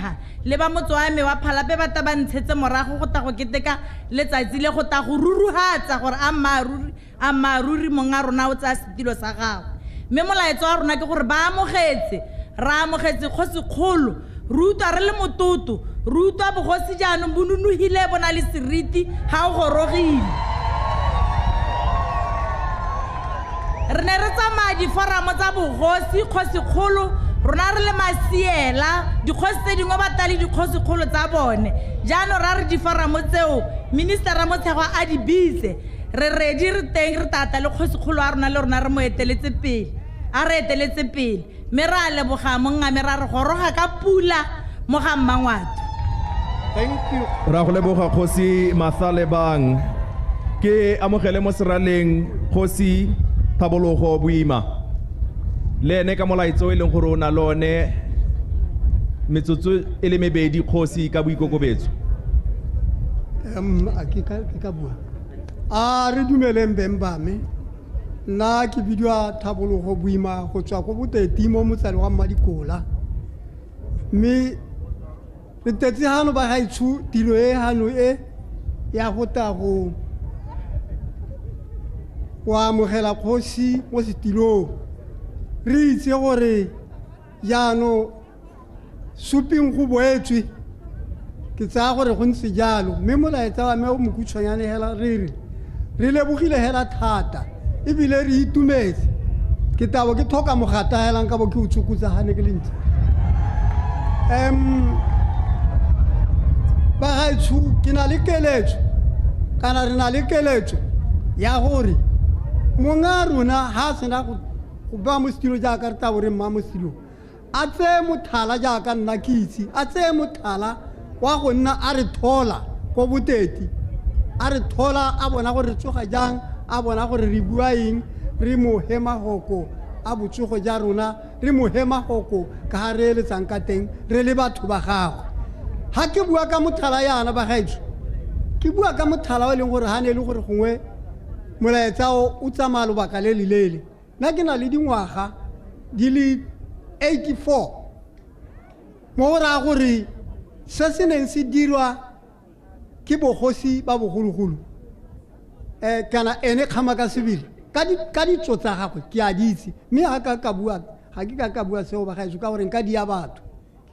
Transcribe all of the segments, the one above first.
tlameha le ba motswame wa phalape ba tabantshetse morago go ta go keteka letsatsi le go ta go ruruhatsa gore a maruri monga rona o tsa setilo sa gago mme molaetso wa rona ke gore ba amogetse ra amogetse Kgosi Kgolo ruta re le mototo ruta bogosi jaanong bonunuhile bona le seriti ha o gorogile re ne re tsamaya diforamo tsa bogosi Kgosi Kgolo rona re le masiela dikgosi tse dingwe ba tale dikgosi kgolo tsa bone jaanong ra re diforamo tseo ministera Motshego a di bitse re redi re teng re tata le Kgosi Kgolo a rona le rona re mo eteletse pele a re eteletse pele mme ra leboga mongame ra re goroga ka pula mo ga Bangwato. Thank you. Ra go leboga Kgosi Mathalebang ke amogele mo seraleng Kgosi Tabologo Boima le ene ka molaetso e leng gore o na lone metsotso e le mebedi Kgosi ka boikokobetso. Ke ka bua a re dumeleng beng ba me nna ke bidiwa Tabologo Boima go tswa go boteti mo motsale wa Madikola mme re tetse hano ba gaitsho tiro e hano e ya go ta go wa amogela kgosi mo setilong re itse gore jaano suping go boetswe ke tsaya gore go ntse jalo mme molaetsa wa me o mokutshwanyane hela re lebogile hela thata ebile re itumetse ke tabo ke thoka mogata helang ka bo ke utsukutsa hane ke le ntse ba gaitsho ke na le keletso kana re na le keletso ya gore monga rona ha sena go ba mo stilo jaaka re tabo re mma mo stilo a tse mothala jaaka nna ke itse a tse mothala wa go nna a re thola go boteti a re thola a bona gore re tsoga jang a bona gore re bua eng re mo hema hoko a botsogo ja rona re mo hema hoko ka ha re le tsang ka teng re le batho ba gago ha ke bua ka mothala yana ba gaitso ke bua ka mothala wa leng gore ha ne le gore gongwe molaetsa o tsamaya lobaka le lelele nna ke na le dingwaga di le 84 mo go raya gore se se neng se dirwa ke bogosi ba bogologolo kana ene Khama ka sebele ka ditso tsa gagwe ke a ditse mme ga ke ka bua seo ba gaetso ka gore nka dia batho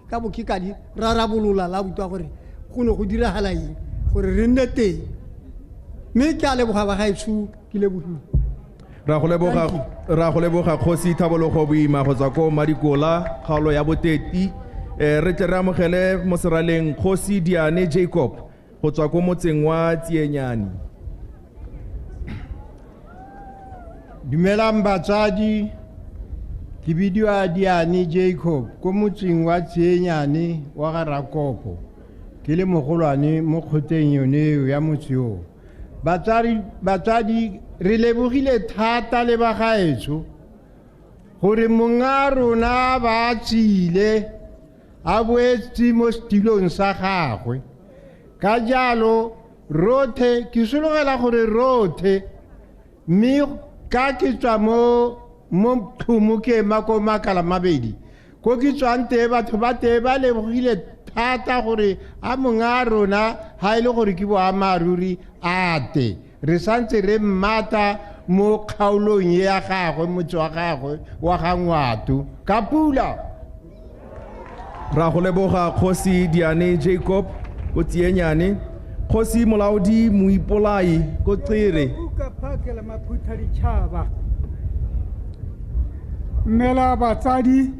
ka bo ke ka di rarabolola la butwa gore go ne go diragala eng gore re nne teng mme ke a leboga ba gaetso ke lebogile ra go leboga Kgosi Tabologo Boima go tswa ko Madikola kgaolo ya boteti re tle re amogele mo seraleng Kgosi Diane Jacob go tswa ko motseng wa Tsienyane. Dumelang batsadi ke bidiwa Diane Jacob ko motseng wa Tsienyane wa ga Rakopo ke le mogolwane mo kgoteng yone ya motseo batsadi re lebogile thata le ba gaetso gore monga rona ba tsile a boetse mo setilong sa gagwe ka jalo rothe ke sologela gore rothe mme ka ke tswa mo thumo ke mako makala mabedi ko ke tswang te batho ba te ba lebogile thata gore a monga rona ha ile gore ke bo amaruri ate re santse re mmata mo kgaolong ya gagwe motse wa gagwe wa Bangwato ka pula ra go leboga Kgosi Diane Jacob go Tsienyane Kgosi Molaodi Moipolai go Tsere ka phakela maphutha ditšhaba mmela batsadi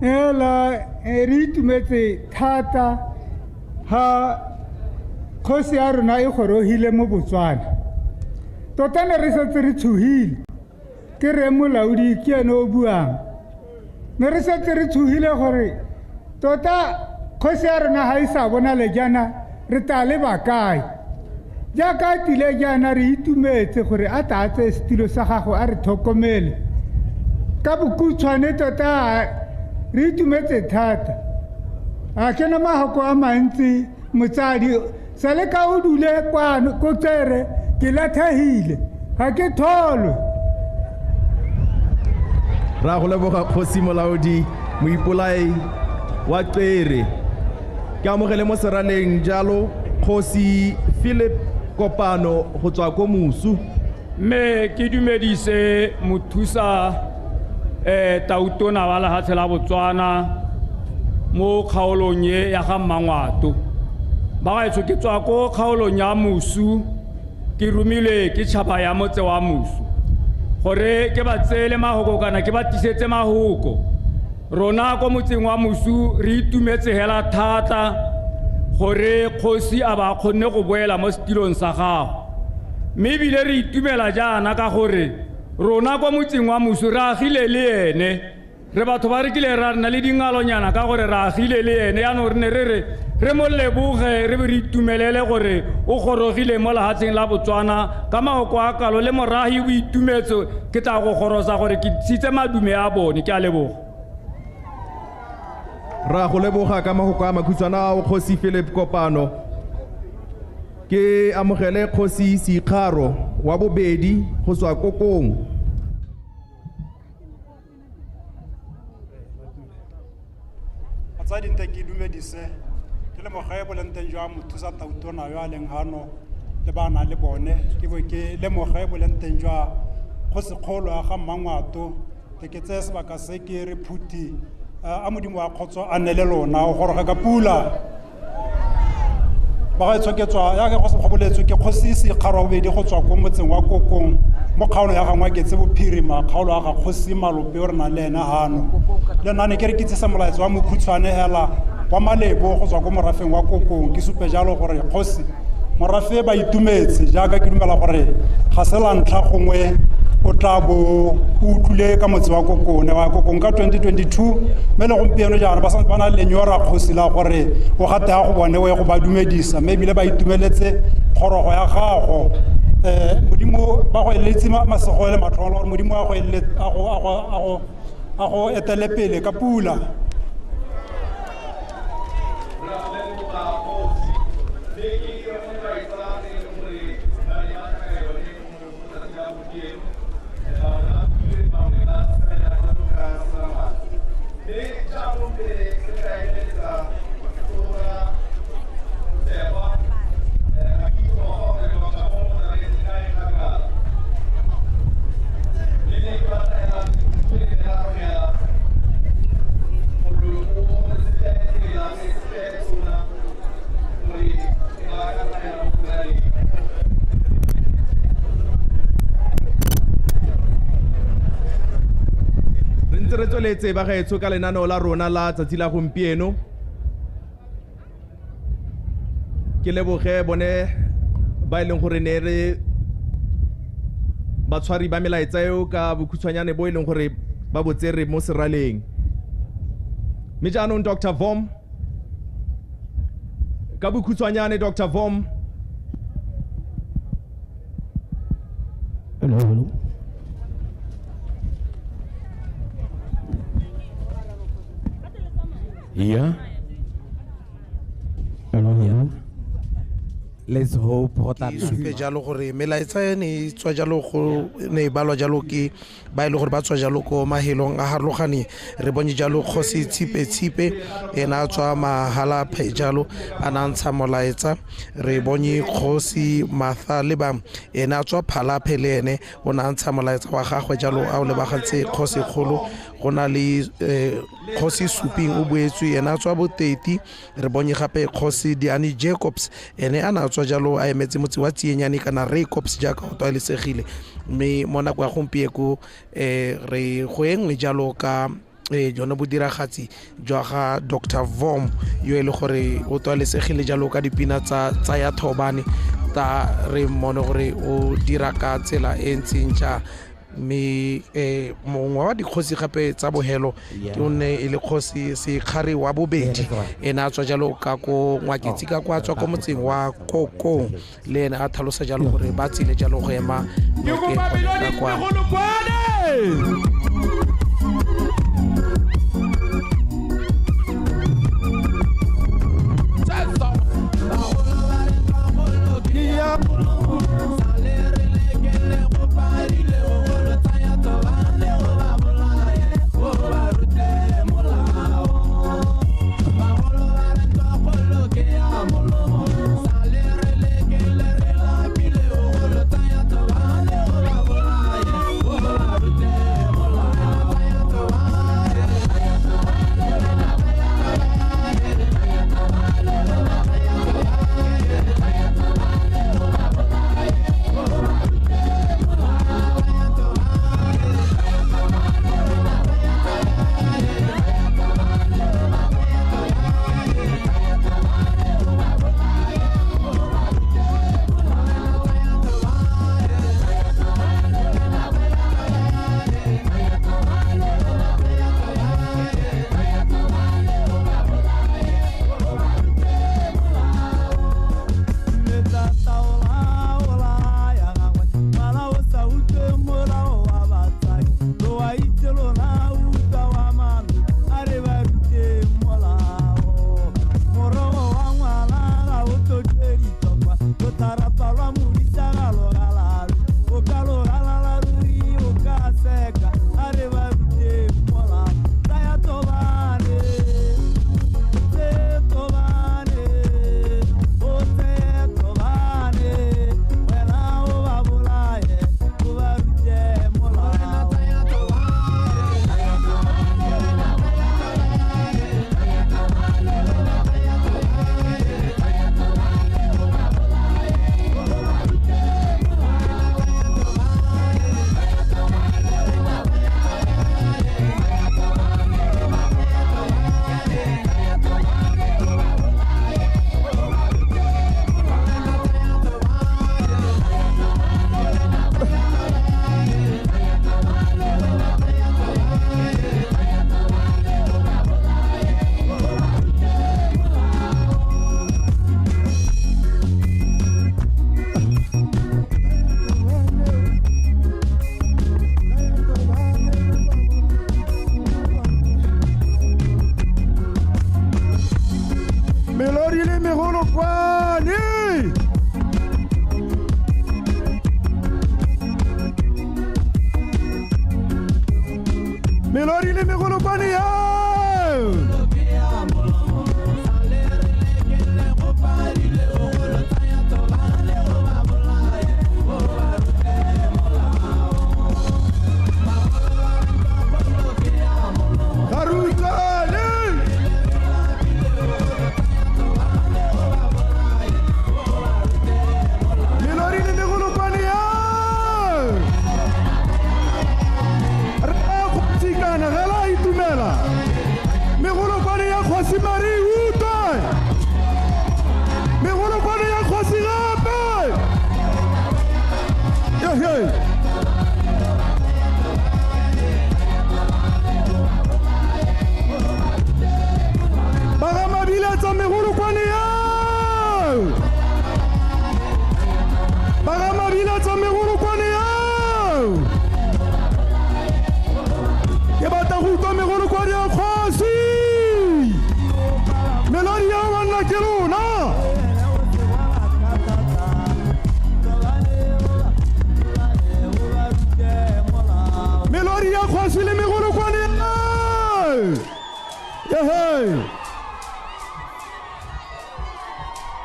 ela re itumetse thata ha kgosi ya rona e gorogile mo Botswana tota ne re setse re tshogile ke re molaodi ke ene o buang ne re setse re tshogile gore tota kgosi ya rona ha e sa bona le jana re tla le bakae jaaka tile jana re itumetse gore a tatse setilo sa gago a re thokomele ka bokutshwane tota re itumetse thata a kena mahako a mantsi motsadi sa le ka o dule kwano ko Tsere ke lathahile ga ke tholwe ra go leboga Kgosi Molaodi Moipolai wa Tsere. Ke amogele mo seraleng jalo Kgosi Philip Kopano go tswa ko Musu. Me ke dumedise mothusa tautona wa lehatshe la Botswana mo kgaolong ye ya ga Bangwato. Ba gaetsho ke tswa ko kgaolong ya Musu ke rumile ke tšhaba ya motse wa Musu gore ke ba tsele mahoko kana ke ba tisetse mahoko. Rona ko motseng wa Musu re itumetse hela thata gore Kgosi a ba kgonne go boela mo setilong sa gago. Mme ebile re itumela jaana ka gore rona kwa motseng wa Musu re agile le ene, re batho ba re kile ra nna le dingalonyana ka gore re agile le ene, yaanong re ne re mo leboge re be re itumelele gore o gorogile mo lehatsheng la Botswana ka mahoko a kalo le morahi o itumetse ke tla go gorosa gore ke tshitse madume a bone. Ke a leboga. Ra go leboga ka mahoko a makhutshwana a Kgosi Philip Kopano. Ke amogele Kgosi Sikgaro wa bobedi go tswa Kokong. Batsadi nte ke dumedise ke le mogaebo le nteng jwa mothusa tautona yo a leng hano le bana le bone ke bo ke le mogaebo le nteng jwa Kgosi Kgolo a ga Bangwato ke tse sebaka se ke re phuti a modimo wa khotso a nele lona o goroga ka pula ba ga tsoketswa ya ke go se goboletswe ke Kgosi Sikgaro bobedi go tswa ko motseng wa Kokong mo kgaolo ya gangwe ke tse bophirima kgaolo ya ga Kgosi Malope o re na le ena hano le nane ke re ke tsisa molaetso wa mokhutshwane hela wa Malebo go tswa ko morafeng wa Kokong ke supe jalo gore Kgosi morafe ba itumetse jaaka ke dumela gore ga se la ntlha gongwe o tla bo o tlile ka motse wa Kokong ka 2022 me le gompieno jaana ba santse ba na le lenyora Kgosi la gore o gate ya go bone we go ba dumedisa mme ebile ba itumeletse kgorogo ya gago modimo ba go eletse masego le matlholo gore modimo a go eletse a go etele pele ka pula. Re tsweletse ba gaetsho ka lenaneo la rona la tsatsi la gompieno. Ke leboge bone ba e leng gore ne re batshwari ba melaetsa eo ka bokhutshwanyane bo e leng gore ba botsere mo seraleng. Mme jaanong Dr. Vom ka bokhutshwanyane Dr. Vom. Hello. Yeah. Hello. Let's hope ke supe jalo gore melaetsa ene tswa jalo go ne balwa jalo ke ba ile gore ba tswa jalo ko mahelong a harlogane re bone jalo Kgosi Tshipe ena tswa mahala phe jalo ana ntsha molaetsa re bone Kgosi Mathaleba ena tswa phala phele ene o na ntsha molaetsa wa gagwe jalo a o le bagantse Kgosi Kgolo gona le Kgosi Suping o boetswe ena tswa boteti re bone gape Kgosi Diani Jacobs ene ana tswa jalo a emetse motse wa Tsienyane kana Ray Cops jaaka o tlwaelesegile mme mo nako ya gompieko re go engwe jalo ka jona bodiragatsi jwa ga Dr. Vom yo e le gore o tlwaelesegile jalo ka dipina tsa ya thobane ta re mone gore o dira ka tsela e ntseng ja mme mongwe wa dikgosi gape tsa bohelo ke o ne e le Kgosi Sikgari wa bobedi ena tswa jalo ka ko ngwaketsi ka kwa tswa ko motseng wa Kokong le ena a tlhalosa jalo gore ba tsile jalo go ema ka kwa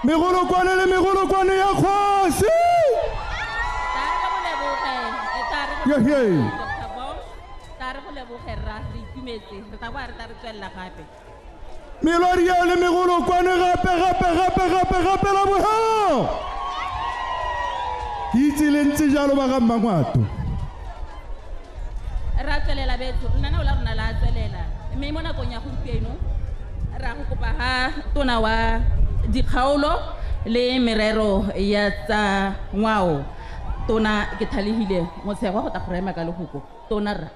Megolokwane le megolokwane ya Kgosi. Melodi ya le megolokwane gape la bohao. Ke itsile ntse jalo ba ga Bangwato. Ra tswelela betso nna o la rona la tswelela mme mo nakong ya gompieno ra go kopa ha tona wa Kgolo le merero ya tsa ngwao tona ke thalehile motshego go ta go rema ka lehoko tona ra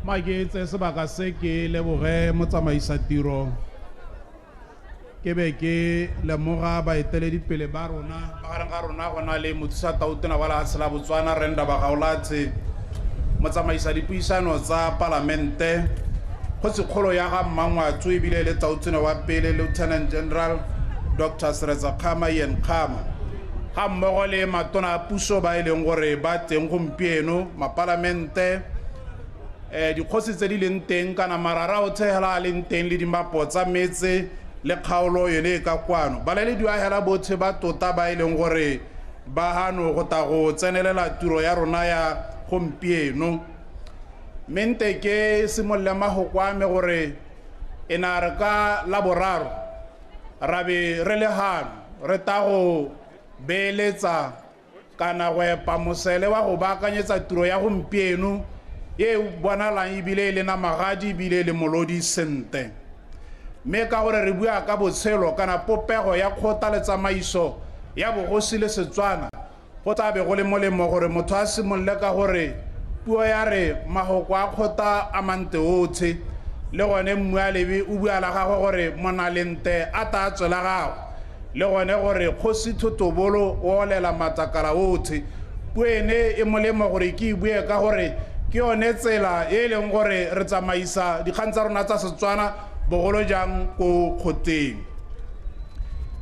Magetse sebaka se ke leboge motsamaisa tiro ke be ke lemoga baeteledipele ba rona ba gareng ga rona go na le mothusa tautona wa lefatshe la Botswana Renda Bagaolatse motsamaisa dipuisano tsa palamente Kgolo ya ga Bangwato ebile le tautona wa pele Lieutenant General Dr. Seretse Khama Khama ga mmogo le matona a puso ba e leng gore ba teng gompieno mapalamente dikgosi tse di leng teng kana marara o thehela a leng teng le dimapo tsa metse le kgaolo yone ka kwano ba le diahela botlhe ba tota ba e leng gore ba hano go ta go tsenelela tiro ya rona ya gompieno mente ke simolle mahoko a me gore e na re ka laboraro ra be re le hano re ta go beeletsa kana go epa mosele wa go baakanyetsa tiro ya gompieno ye bonalang ebile le na magadi ebile le molodi sente mme ka gore re bua ka botshelo kana popego ya kgota le tsamaiso ya bogosi le Setswana go tla be go le molemo gore motho a simolle ka gore puo ya re mahoko a kgota a mante otlhe le gone mmua lebe o bua la gagwe gore monalente a ta tswela gago le gone gore Kgosi Thotobolo o olela matakala otlhe puo ene e molemo gore ke bue ka gore ke yone tsela e leng gore re tsamaisa dikgang tsa rona tsa Setswana bogolo jang ko kgoteng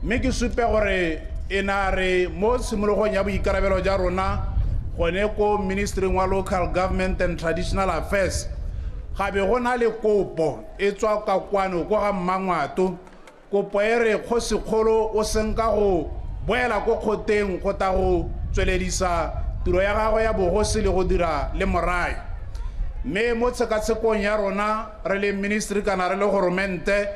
mme ke supe gore e na re mo tshimologong ya boikarabelo ja rona gone ko Ministry wa Local Government and Traditional Affairs ga be go na le kopo e tswa ka kwano go ga Bangwato kopo e re Kgolo o senka go boela ko kgoteng go ta go tsweledisa tiro ya gagwe ya bogosi le go dira le morai mme mo tshekatshekong ya rona re le ministry kana re le goromente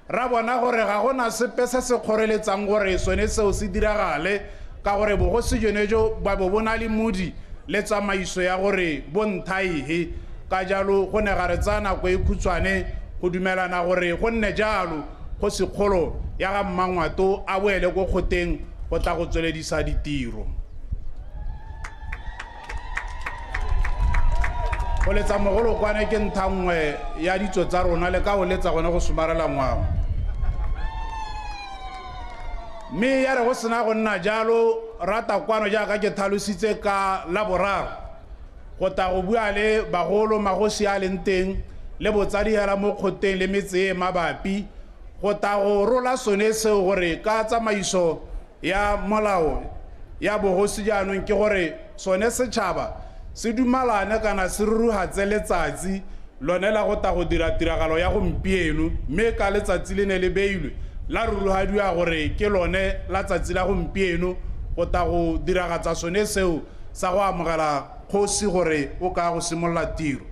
ra bona gore ga gona sepe se se kgoreletsang gore sone seo se diragale ka gore bogosi jone jo ba bo bona le modi le tsamaiso ya gore bonthaihe ka jalo go ne ga re tsaya nako e khutshwane go dumelana gore go nne jalo Kgolo ya ga Bangwato a boele go kgoteng go tla go tsweledisa ditiro go letsa mogolokwane ke nthangwe ya ditso tsa rona le ka go letsa gone go somarela ngwao mme ya re go sena go nna jalo rata kwano jaaka ke thalositse ka laboraro go ta go bua le bagolo magosi a leng teng le botsadi hela mo kgoteng le metse e mabapi go ta go rola sone seo gore ka tsamaiso ya molao ya bogosi jaanong ke gore sone setšhaba se dumalane kana se rurugatse letsatsi lone la go ta go dira tiragalo ya gompieno mme ka letsatsi le ne le beilwe la rurugadiwa gore ke lone la tsatsi la gompieno go ta go diragatsa sone seo sa go amogela kgosi gore o ka go simolola tiro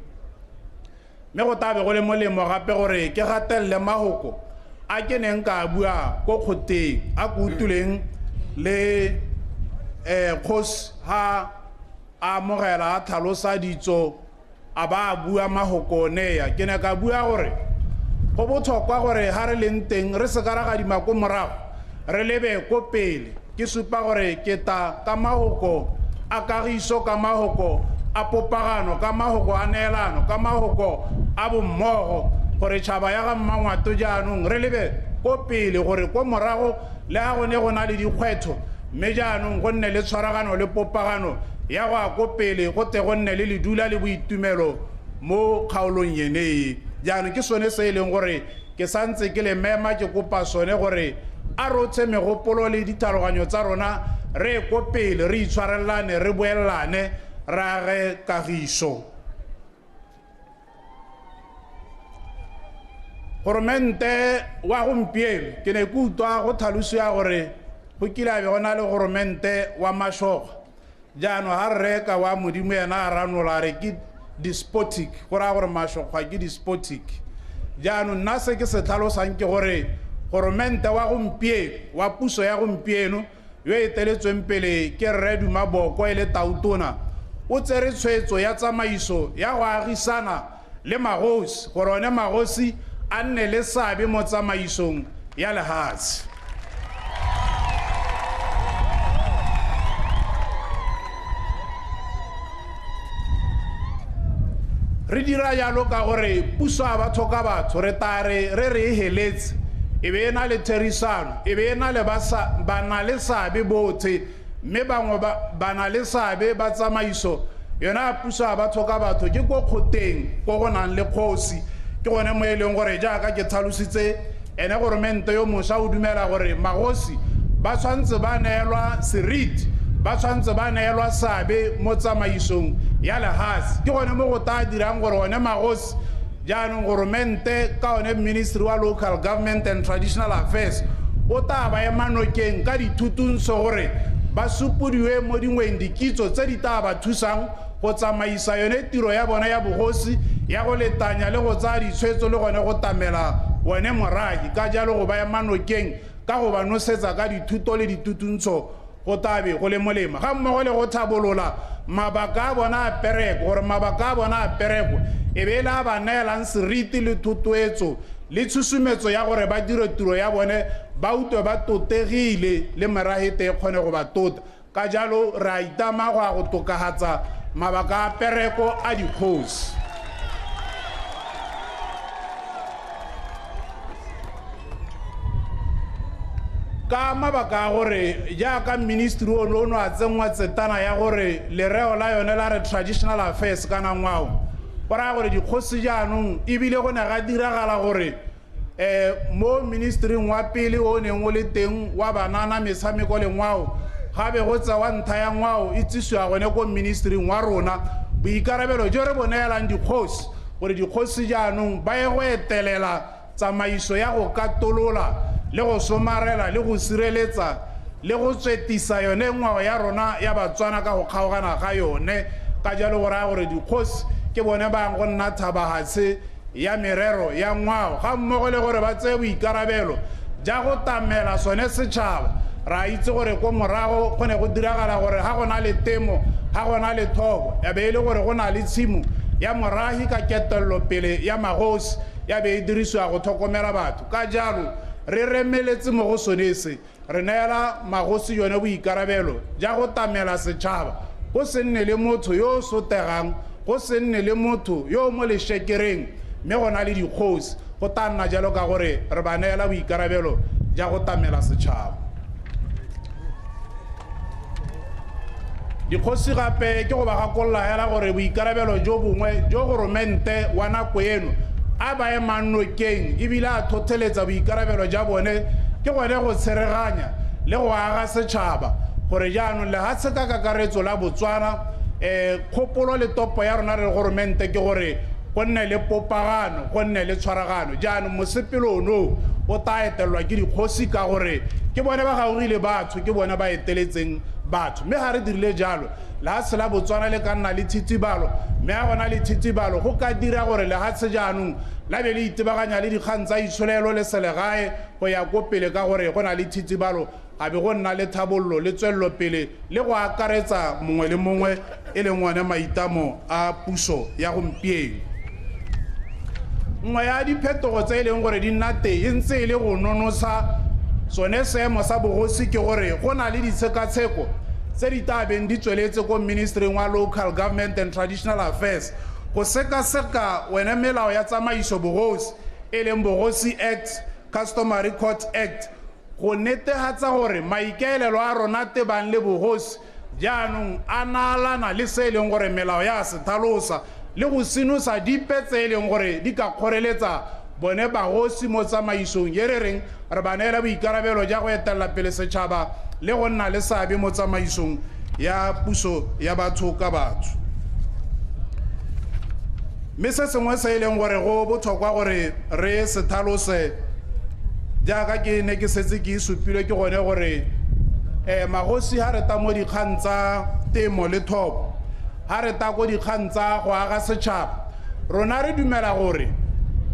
mme go tabe go le molemo gape gore ke gatelele mahoko a ke neng ka bua ko kgoteng a ke utuleng le kgosi ha a amogela a tlhalosa ditso a ba bua mahoko neya ke ne ka bua gore go botlhokwa gore ha re leng teng re se ka ra gadima ko morago re lebe ko pele ke supa gore ke ta ka mahoko a kagiso ka mahoko a popagano ka mahoko a neelano ka mahoko a bommogo gore tšhaba ya ga Bangwato jaanong re lebe ko pele gore ko morago le ga gone go na le dikgwetho mme jaanong go nne le tshwaragano le popagano ya go a ko pele go te go nne le ledula le boitumelo mo kgaolong yenee jaanong ke sone se e leng gore ke santse ke le mema ke kopa sone gore a rotshe megopolo le ditlhaloganyo tsa rona re ko pele re itshwarelane re boelelane ra ge kagiso goromente wa gompieno ke ne ke utlwa go tlhaloso ya gore go kile a be go na le goromente wa mašoga jaanong ga re reka wa modimo yena a ranola re ke despotic go raya gore mašoga ke despotic jaanong nna se ke se tlhalosang ke gore goromente wa gompieno wa puso ya gompieno yo e teletsweng pele ke Rre Dumaboko e le tautona o tsere tshwetso ya tsamaiso ya go agisana le magosi gore one magosi a nne le seabe mo tsamaisong ya lehatshe re dira jalo ka gore puso a batho ka batho re tare re e heletse e be na le therisano e be na le ba na le seabe botlhe mme bangwe ba na le seabe ba tsamaiso yona puso a batho ka batho ke ko kgoteng ko go nang le kgosi ke gone mo e leng gore jaaka ke tlhalositse ene goromente yo mošwa o dumela gore magosi ba tshwantse ba neelwa seriti ba tshwantse ba neelwa seabe mo tsamaisong ya lehatshe ke gone mo go tla dirang gore one magosi jaanong goromente ka one ministry wa local government and traditional affairs o tla ba emanokeng ka dithutuntsho gore ba supodiwe mo dingweng dikitso tse di tla ba thusang go tsamaisa yone tiro ya bona ya bogosi ya go letanya le go tsaya ditshwetso le gone go tamela one moragi ka jalo go ba emanokeng ka go ba nosetsa ka dithuto le ditutuntsho go tabe go le molemo ga mmogo le go thabolola mabaka a bona a pereko gore mabaka a bona a pereko e be la ba neelang seriti le thotloetso le tshusumetso ya gore ba dire tiro ya bone ba utwe ba totegile le meragete e kgone go ba tota ka jalo re a itama go a go tokagatsa mabaka a pereko a dikgosi ka mabaka a gore jaaka ministry ono a tsenngwa tsetana ya gore lereo la yone la re traditional affairs kana ngwao go raya gore dikgosi jaanong ebile go ne ga diragala gore mo ministering wa pele o neng o le teng wa banana metshameko le ngwao gabe go tsewa ntlha ya ngwao e tsisiwa gone ko ministering wa rona boikarabelo jo re boneelang dikgosi gore dikgosi jaanong ba ye go etelela tsamaiso ya go katolola le go somarela le go sireletsa le go tswetisa yone ngwao ya rona ya batswana ka go kgaogana ga yone ka jalo go raya gore dikgosi ke bone ba go nna thabagatse ya merero ya ngwao ga mmogo le gore ba tseye boikarabelo ja go tamela sone setšhaba ra itse gore ko morago go ne go diragala gore ga go na le temo ga go na le thobo ya be e le gore go na le tshimo ya moragi ka ketelelo pele ya magosi ya be e dirisiwa go tlhokomela batho ka jalo re remeletse mo go sonese re neela magosi yone boikarabelo ja go tamela setšhaba go se nne le motho yo o sotegang go se nne le motho yo o mo lešekereng mme go na le dikgosi go ta nna jalo ka gore re ba neela boikarabelo ja go tamela setšhaba dikgosi gape ke go ba gakolola hela gore boikarabelo jo bongwe jo goromente wa nako eno a ba emanokeng ebile a thotheletsa boikarabelo ja bone ke gone go tshereganya le go aga setšhaba gore jaanong lehatshe ka kakaretso la Botswana kgopolo le topo ya rona re goromente ke gore go nne le popagano go nne le tshwaragano jaanong mosepelo ono o ta etelelwa ke dikgosi ka gore ke bone ba gaogile batho ke bone ba eteletseng batho mme ga re dirile jalo lehatshe la Botswana le ka nna le thitibalo mme a gona le thitibalo go ka dira gore lehatshe jaanong la be le itebaganya le dikgang tsa itsholelo le selegae go ya ko pele ka gore go na le thitibalo a be go nna le thabollo le tswelelo pele le go akaretsa mongwe le mongwe e leng one maitamo a puso ya gompieno nngwe ya diphetogo tse e leng gore di nna teng e ntse e le go nonosa sone seemo sa bogosi ke gore go na le ditshekatsheko tse di tabeng di tsweletse ko ministering wa local government and traditional affairs go sekaseka wena melao ya tsamaiso bogosi e leng Bogosi Act, Customary Court Act go netegatsa gore maikaelelo a rona tebang le bogosi jaanong a naalana le se e leng gore melao ya se tlhalosa le go sinosa dipe tse e leng gore di ka kgoreletsa bone bagosi mo tsamaisong ye re reng re ba neela boikarabelo ja go etelela pele setšhaba le go nna le seabe mo tsamaisong ya puso ya batho ka batho. Mme se sengwe se e leng gore go botlhokwa gore re se tlhalose jaaka ke ne ke setse ke supilwe ke gone gore magosi ha re ta mo dikgang tsa temo le thobo, ha re ta ko dikgang tsa go aga setšhaba, rona re dumela gore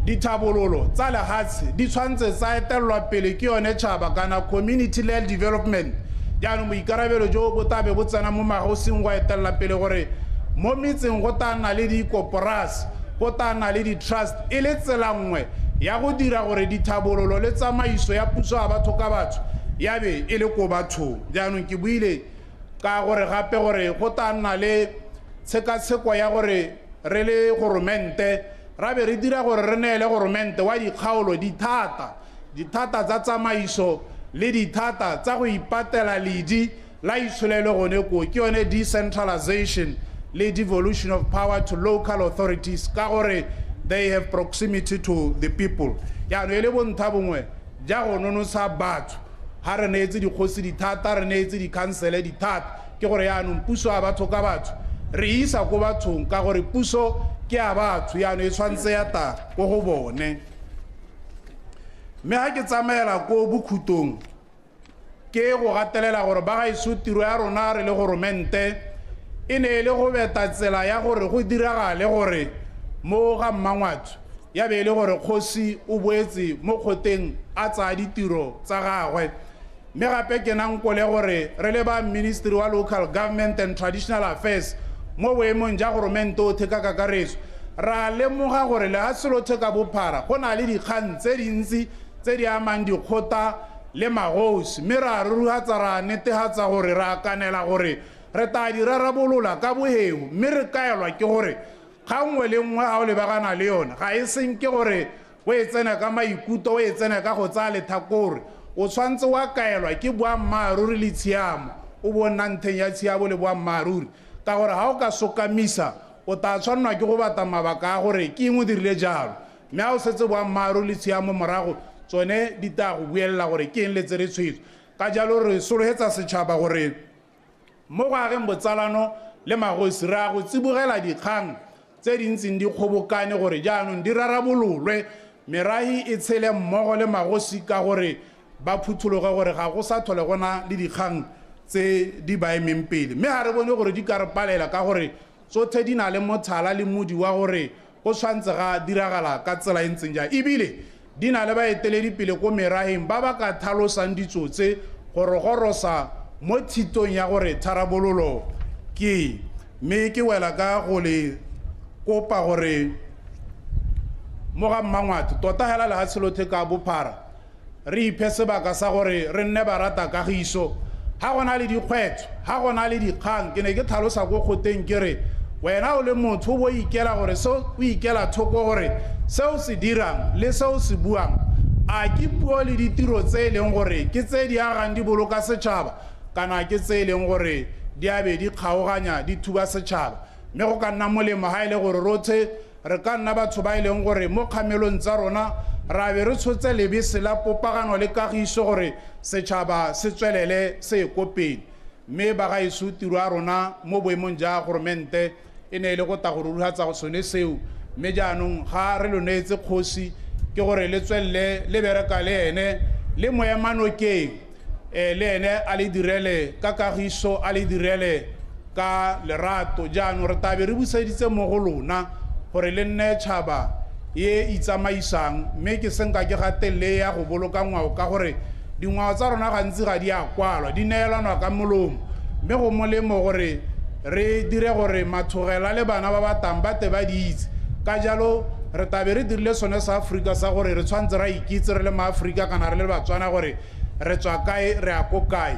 dithabololo tsa lehatshe di tshwanetse tsa etelelwa pele ke yone tšhaba kana community led development. Jaanong boikarabelo jo bo tabe bo tsena mo magosing go etelela pele gore mo metseng go ta nna le dikoporasi, go ta nna le di-trust e le tsela nngwe ya go dira gore dithabololo le tsamaiso ya puso ya batho ka batho ya be e le ko bathong. Jaanong ke buile ka gore gape gore go ta nna le tshekatsheko ya gore re le goromente ra be re dira gore re neele goromente wa dikgaolo dithata tsa tsamaiso le dithata tsa go ipatela ledi la itsholelo gone ko ke yone decentralization le devolution of power to local authorities ka gore they have proximity to the people. Yaanong e le bontlha bongwe ja go nonosa batho ha re neetse dikgosi dithata re neetse dikhansele dithata ke gore yaanong puso ya batho ka batho re isa ko bathong ka gore puso ke ya batho yaanong e tshwanetse ya ta ko go bone. Mme ha ke tsamaela ko bokhutong ke go gatelela gore ba gaetso tiro ya rona re le goromente e ne le go beta tsela ya gore go diragale gore mo ga Bangwato ya be le gore Kgosi o boetse mo kgoteng a tsaya ditiro tsa gagwe. Mme gape ke nankole gore re le ba Ministry wa Local Government and Traditional Affairs mo boemong ja goromente o theka kakaretso ra lemoga gore le ha selo theka bophara go na le dikgang tse dintsi tse di amang dikgota le magosi, mme ra rurugatsa ra netegatsa gore ra kanela gore re ta di rarabolola ka boheu, mme re kaelwa ke gore gangwe le nngwe ga o lebagana le yona ga e seng ke gore o e tsene ka maikuto o e tsene ka go tsaya letlhakore, o tshwanetse wa kaelwa ke boammaaruri le tshiamo o bo nna ntheng ya tshiamo le boammaaruri ka gore ga o ka sokamisa o ta tshwanelwa ke go bata mabaka a gore ke eng o dirile jalo, mme ga o setse boammaaruri le tshiamo morago tsone di ta go buelela gore ke eng le tsere tshwetso. Ka jalo re sologetsa setšhaba gore mo go ageng botsalano le magosi re a go tsibogela dikgang tse dintseng di kgobokane gore jaanong di rarabololwe merahi e tshele mmogo le magosi ka gore ba phuthologe gore ga go sa tlhole gona le dikgang tse di ba emeng pele, mme ga re bone gore di ka re palela ka gore tsotlhe di na le mothala le modi wa gore go tshwantse ga diragala ka tsela e ntseng jang, ebile di na le baeteledipele ko meraheng ba ba ka tlhalosang ditsotse gore gorosa mo thitong ya gore tharabololo ke. Mme ke wela ka go le kopa gore mo ga Bangwato tota hela le ha selothe ka bophara re iphe sebaka sa gore re nne ba rata kagiso ha gona le dikgwetho ha gona le dikgang. Ke ne ke tlhalosa go kgoteng ke re wena o le motho bo ikela gore so o ikela thoko gore seo se dirang le seo se buang a ke puo le ditiro tse e leng gore ke tse di agang di boloka setšhaba kana ke tse e leng gore di abe di kgaoganya di thuba setšhaba. Mme go ka nna molemo ha e le gore rothe re ka nna batho ba e leng gore mo kgamelong tsa rona ra be re tshotse lebese la popagano le kagiso gore setšhaba se tswelele se ko pele. Mme ba gaetso tiro ya rona mo boemong ja goromente e ne e le go ta go rurugatsa go sone seo, mme jaanong ga re lo neetse kgosi ke gore le tswelele le bereka le ene le moemanokeng le ene a le direle ka kagiso a le direle ka lerato. Jaanong re tabe re buseditse mo go lona gore le nne tšhaba ye itsamaisang, mme ke senka ke gatelele ya go boloka ngwao ka gore dingwao tsa rona gantsi ga di a kwalwa di neelanwa ka molomo, mme go molemo gore re dire gore mathogela le bana ba batang ba te ba di itse. Ka jalo re tabe re dirile sone sa Afrika sa gore re tshwanetse ra ikitse re le maAfrika kana re le Batswana gore re tswa kae re a ko kae.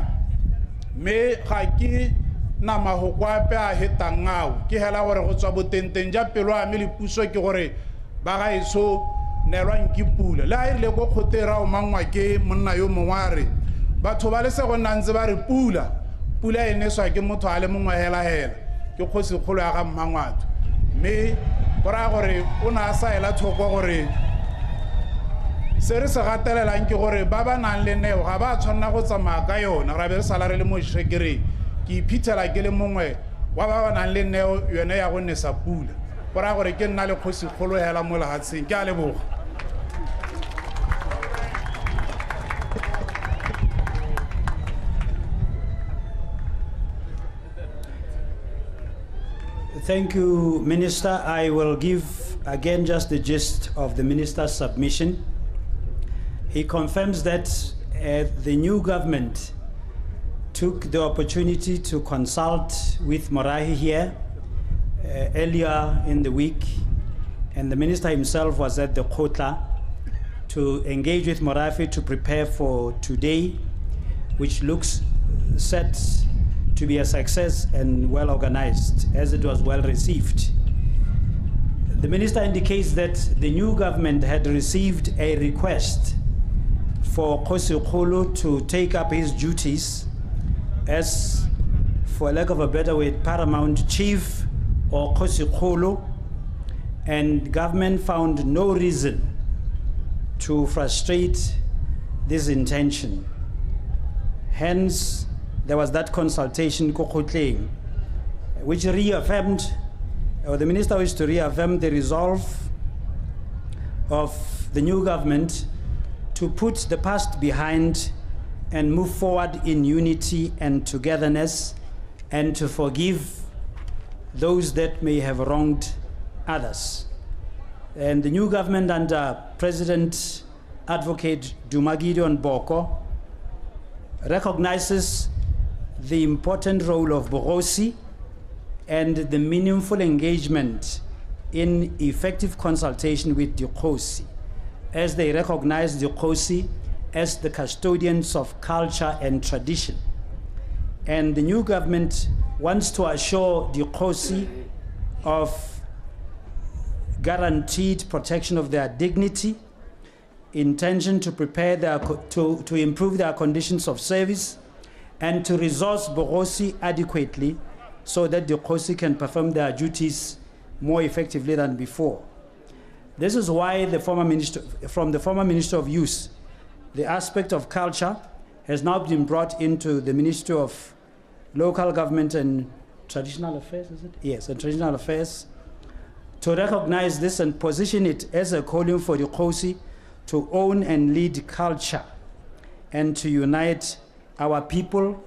Mme ga ke nama go kwape a hetang ngao ke hela gore go tswa botenteng ja pelo a me le puso ke gore ba gaetso neelwang ke pula le a irile ko kgotera o mangwa ke monna yo mongwe a re batho ba le se go nna ntse ba re pula e neswa ke motho a le mongwe hela ke Kgosikgolo ya ga Bangwato mme go raya gore o ne a sa ela thoko gore se re se gatelelang ke gore ba ba nang le neo ga ba tshwanela go tsamaya ka yona ra be re sala re le mo shekere ke iphithela ke le mongwe wa ba nang le neo yone ya go nesa pula go raya gore ke nna le Kgosikgolo hela mo lehatsheng ke a leboga. Thank you, Minister. I will give again just the gist of the Minister's submission. He confirms that the new government took the opportunity to consult with Morahi here earlier in the week, and the Minister himself was at the Khotla to engage with Morahi to prepare for today, which looks set to be a success and well organized, as it was well received. The Minister indicates that the new government had received a request for Kgosikgolo to take up his duties as, for lack of a better word, paramount chief or Kgosikgolo, and government found no reason to frustrate this intention. Hence, there was that consultation, which reaffirmed, or the Minister wished to reaffirm the resolve of the new government to put the past behind and move forward in unity and togetherness, and to forgive those that may have wronged others. And the new government under President Advocate Dumagideon Boko recognizes the important role of Kgosi and the meaningful engagement in effective consultation with the Kgosi, as they recognize the Kgosi as the custodians of culture and tradition. And the new government wants to assure the Kgosi of guaranteed protection of their dignity, intention to prepare to improve their conditions of service, and to resource Kgosi adequately so that the Kgosi can perform their duties more effectively than before. This is why from the former Minister of Youth, the aspect of culture has now been brought into the Ministry of Local Government and Traditional Affairs, is it? Yes, and Traditional Affairs, to recognize this and position it as a calling for the Kgosi to own and lead culture and to unite our people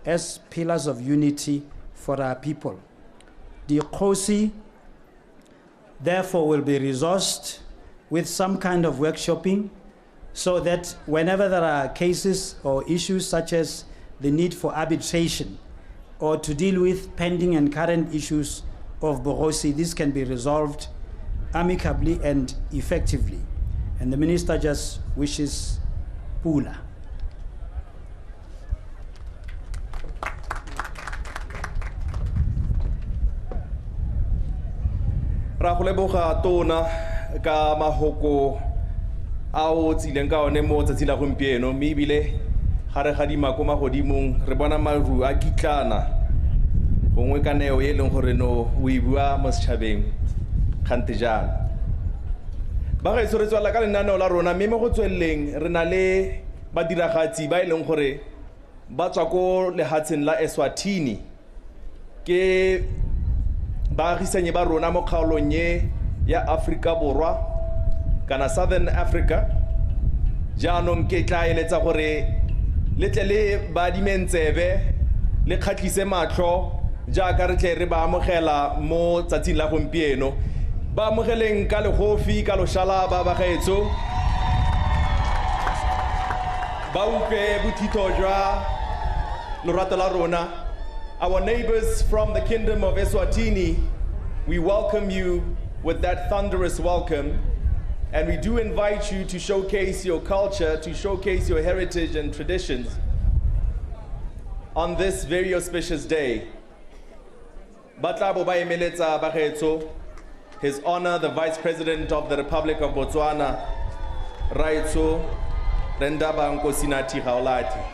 as pillars of unity for our people. The Kgosi, therefore, will be resourced with some kind of workshopping so that whenever there are cases or issues such as the need for arbitration or to deal with pending and current issues of Kgosi, this can be resolved amicably and effectively. And the Minister just wishes Pula. Ra go leboga tona ka mahoko a o tsileng ka one mo tsatsi la gompieno mme ebile ga re gadima ko magodimong re bona maru a kitlana gongwe ka neo e leng gore no o e bua mo setšhabeng kgante jana ba ga re tswela ka lenaneo la rona mme mo go tsweleng re na le badiragatsi ba e leng gore ba tswa ko lehatsheng la Eswatini ke baagisanye ba rona mo kgaolong ye ya Afrika Borwa kana Southern Africa jaanong ke tla eletsa gore le tle le ba dimentsebe le khatlise matlho jaaka re tle re ba amogela mo tsatsing la gompieno ba amogeleng ka legofi ka loshala ba gaetso ba utlwe bothito jwa lorato la rona. Our neighbors from the Kingdom of Eswatini, we welcome you with that thunderous welcome, and we do invite you to showcase your culture, to showcase your heritage and traditions on this very auspicious day. Batlabo ba emeletsa bagetso, His Honor the Vice President of the Republic of Botswana, Raitso Rendaba Nkosinathi Gaolati.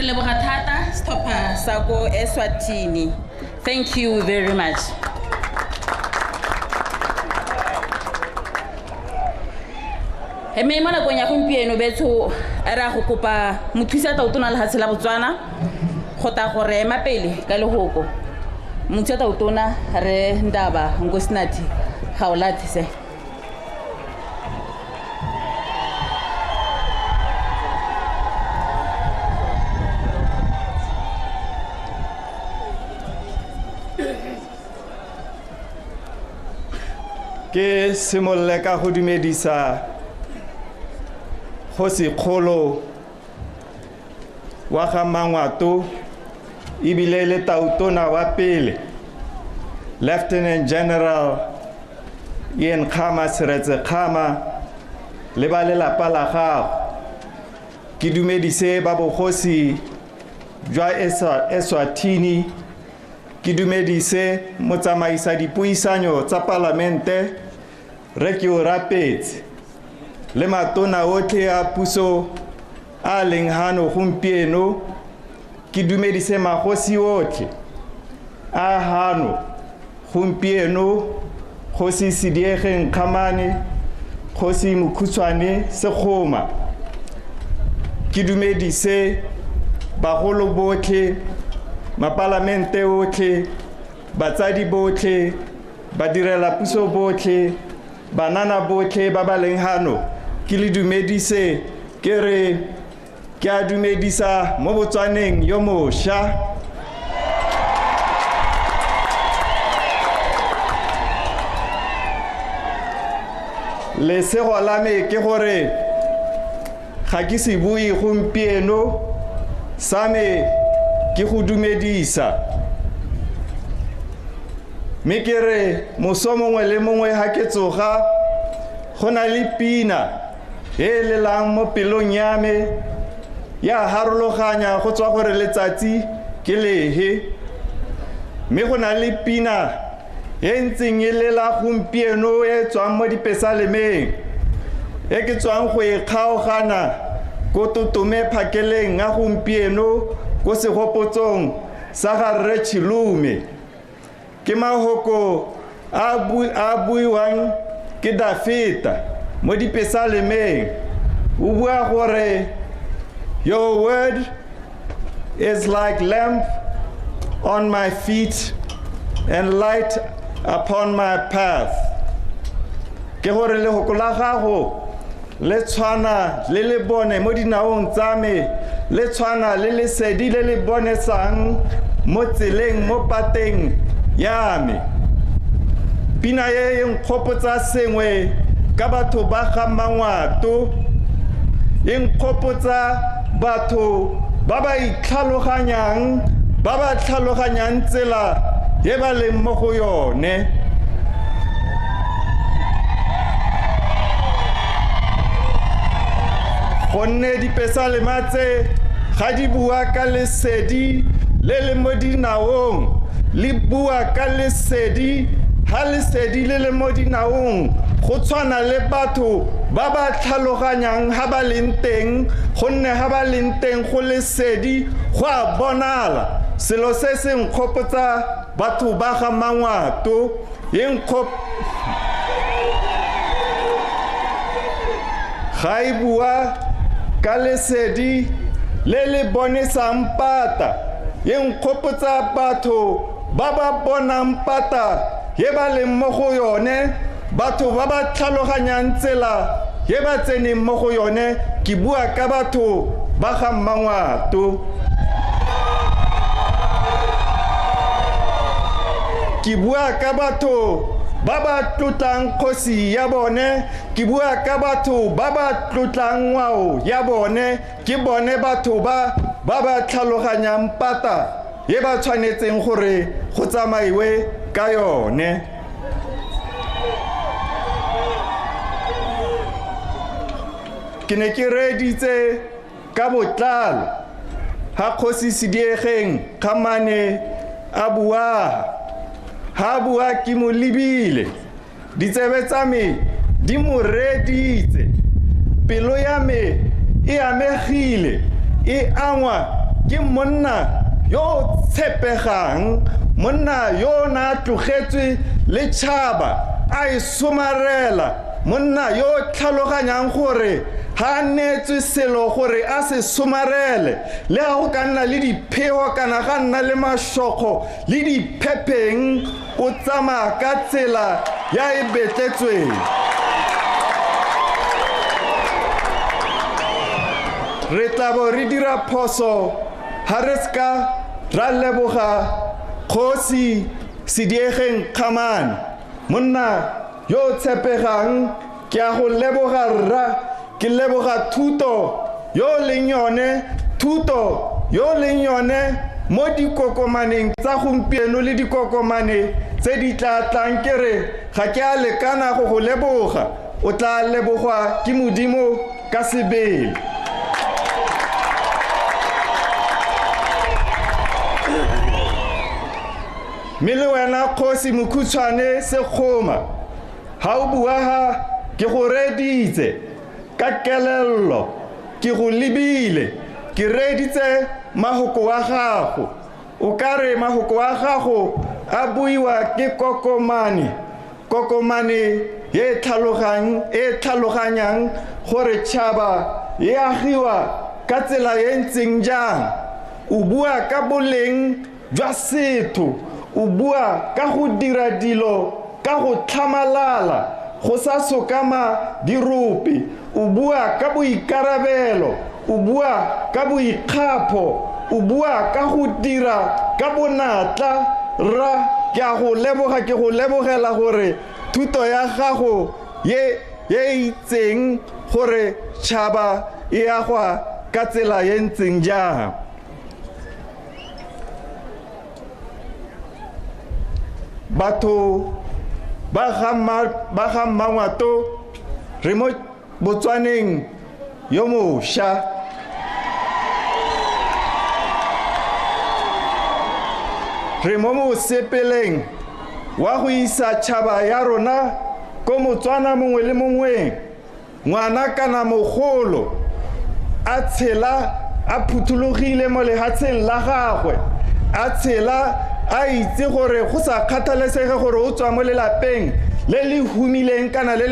leboga thata stopper sa ko Eswatini. Thank you very much. Eme mona go nya gompieno betso ra go kopa mothusa tautona le hatsela Botswana go ta gore ema pele ka lehoko. Mothusa tautona re ndaba ngosinathi haulathi se. Ke simolle ka go dumedisa Kgosi Kgolo wa Bangwato ibile le tautona wa pele Lieutenant General Khama Seretse Khama le ba lelapa la gago. Ke dumedise ba bogosi jwa Eswatini, ke dumedise motsamaisa dipuisanyo tsa parlamente re ke o rapetse le matona otlhe a puso a leng hano gompieno. Ke dumedise magosi otlhe a hano gompieno, Kgosi Sidiege Khamane, Kgosi Mokhutswane Sekgoma. Ke dumedise bagolo botlhe, mapalamente otlhe, batsadi botlhe, badirela puso botlhe, banana botlhe ba ba leng hano. Ke le dumedise ke re ke a dumedisa mo Botswaneng yo mošwa. Lesego la me ke gore ga ke se bui gompieno, sa me ke go dumedisa. Me ke re moso mongwe le mongwe ha ke tsoga go na le pina e lelang mo pelong ya me ya harologanya go tswa gore letsatsi ke lehe. Me go na le pina e ntseng e lela gompieno e tswang mo dipesalemeng e ke tswang go e kgaogana ko Totome phakeleng a gompieno ko segopotsong sa ga Rre Chilume. Ke mahoko a buiwang ke Dafita mo dipesalemeng. O bua gore your word is like lamp on my feet and light upon my path. Ke gore lehoko la gago le tshwana le le bone mo dinaong tsa me, le tshwana le lesedi le le bonesang mo tseleng mo pateng ya me. Pina ye nkgopotsa sengwe ka batho ba ga Bangwato, e nkgopotsa batho ba ba itlhaloganyang, ba ba tlhaloganyang tsela ye ba leng mo go yone. Gonne dipesalema tse ga di bua ka lesedi le le mo dinaong, le bua ka lesedi ha lesedi le le mo dinaong go tshwana le batho ba ba tlhaloganyang ha ba leng teng, gonne ha ba leng teng go lesedi go a bonala. Selo se se nkgopotsa batho ba ga Bangwato, ga e bua ka lesedi le le bonesang pata, e nkgopotsa batho ba ba bonang pata ye ba leng mo go yone, batho ba ba tlhaloganyang tsela ye ba tseneng mo go yone. Ke bua ka batho ba ga Bangwato. Ke bua ka batho ba ba tlotlang kgosi ya bone, ke bua ka batho ba ba tlotlang ngwao ya bone. Ke bone batho ba ba tlhaloganyang pata ye ba tshwanetseng gore go tsamaiwe ka yone. Ke ne ke reditse ka botlalo ha Kgosi Sidiege Khamane a bua, ha bua ke mo lebile, ditsebe tsa me di mo reditse, pelo ya me e amegile, e angwa ke monna yo tshepegang, monna yo na tlogetswe le tšhaba a e somarela, monna yo tlhaloganyang gore ha netswe selo gore a se somarele, le ga go ka nna le diphego kana ga nna le mašoko le diphepeng, o tsamaya ka tsela ya e betletsweng. Re tla bo re dira phoso ha re ska ra leboga Kgosi Sediegeng Khama, monna yo tshepegang, ke a go leboga rra, ke leboga thuto yo leng yone mo dikokomaneng tsa gompieno le dikokomane tse di tla tlang. Ke re ga ke a lekana go leboga, o tla lebogwa ke Modimo ka sebele. Mme le wena Kgosi Mokhutswane Sekgoma, ha o bua ha ke go reditse ka kelello, ke go lebile, ke reditse mahoko wa gago. O ka re mahoko wa gago a buiwa ke kokomane e tlhaloganyang gore tšhaba e agiwa ka tsela e ntseng jang. O bua ka boleng jwa setho, o bua ka go dira dilo ka go tlhamalala, go sa sokama dirope, o bua ka boikarabelo, o bua ka boikgapho, o bua ka go dira ka bonatla. Ra ke a go leboga, ke go lebogela gore thuto ya gago ye itseng gore tšhaba e agwa ka tsela ye ntseng jang. Batho ba ga Bangwato re mo Botswaneng yo mošwa, re mo mosepeleng wa go isa tšhaba ya rona ko Motswana mongwe le mongwe, ngwana kana mogolo a tshela a phuthulogile mo lehatsheng la gagwe, a tshela a itse gore go sa kgathalesege gore o tswa mo lelapeng le le humileng kana le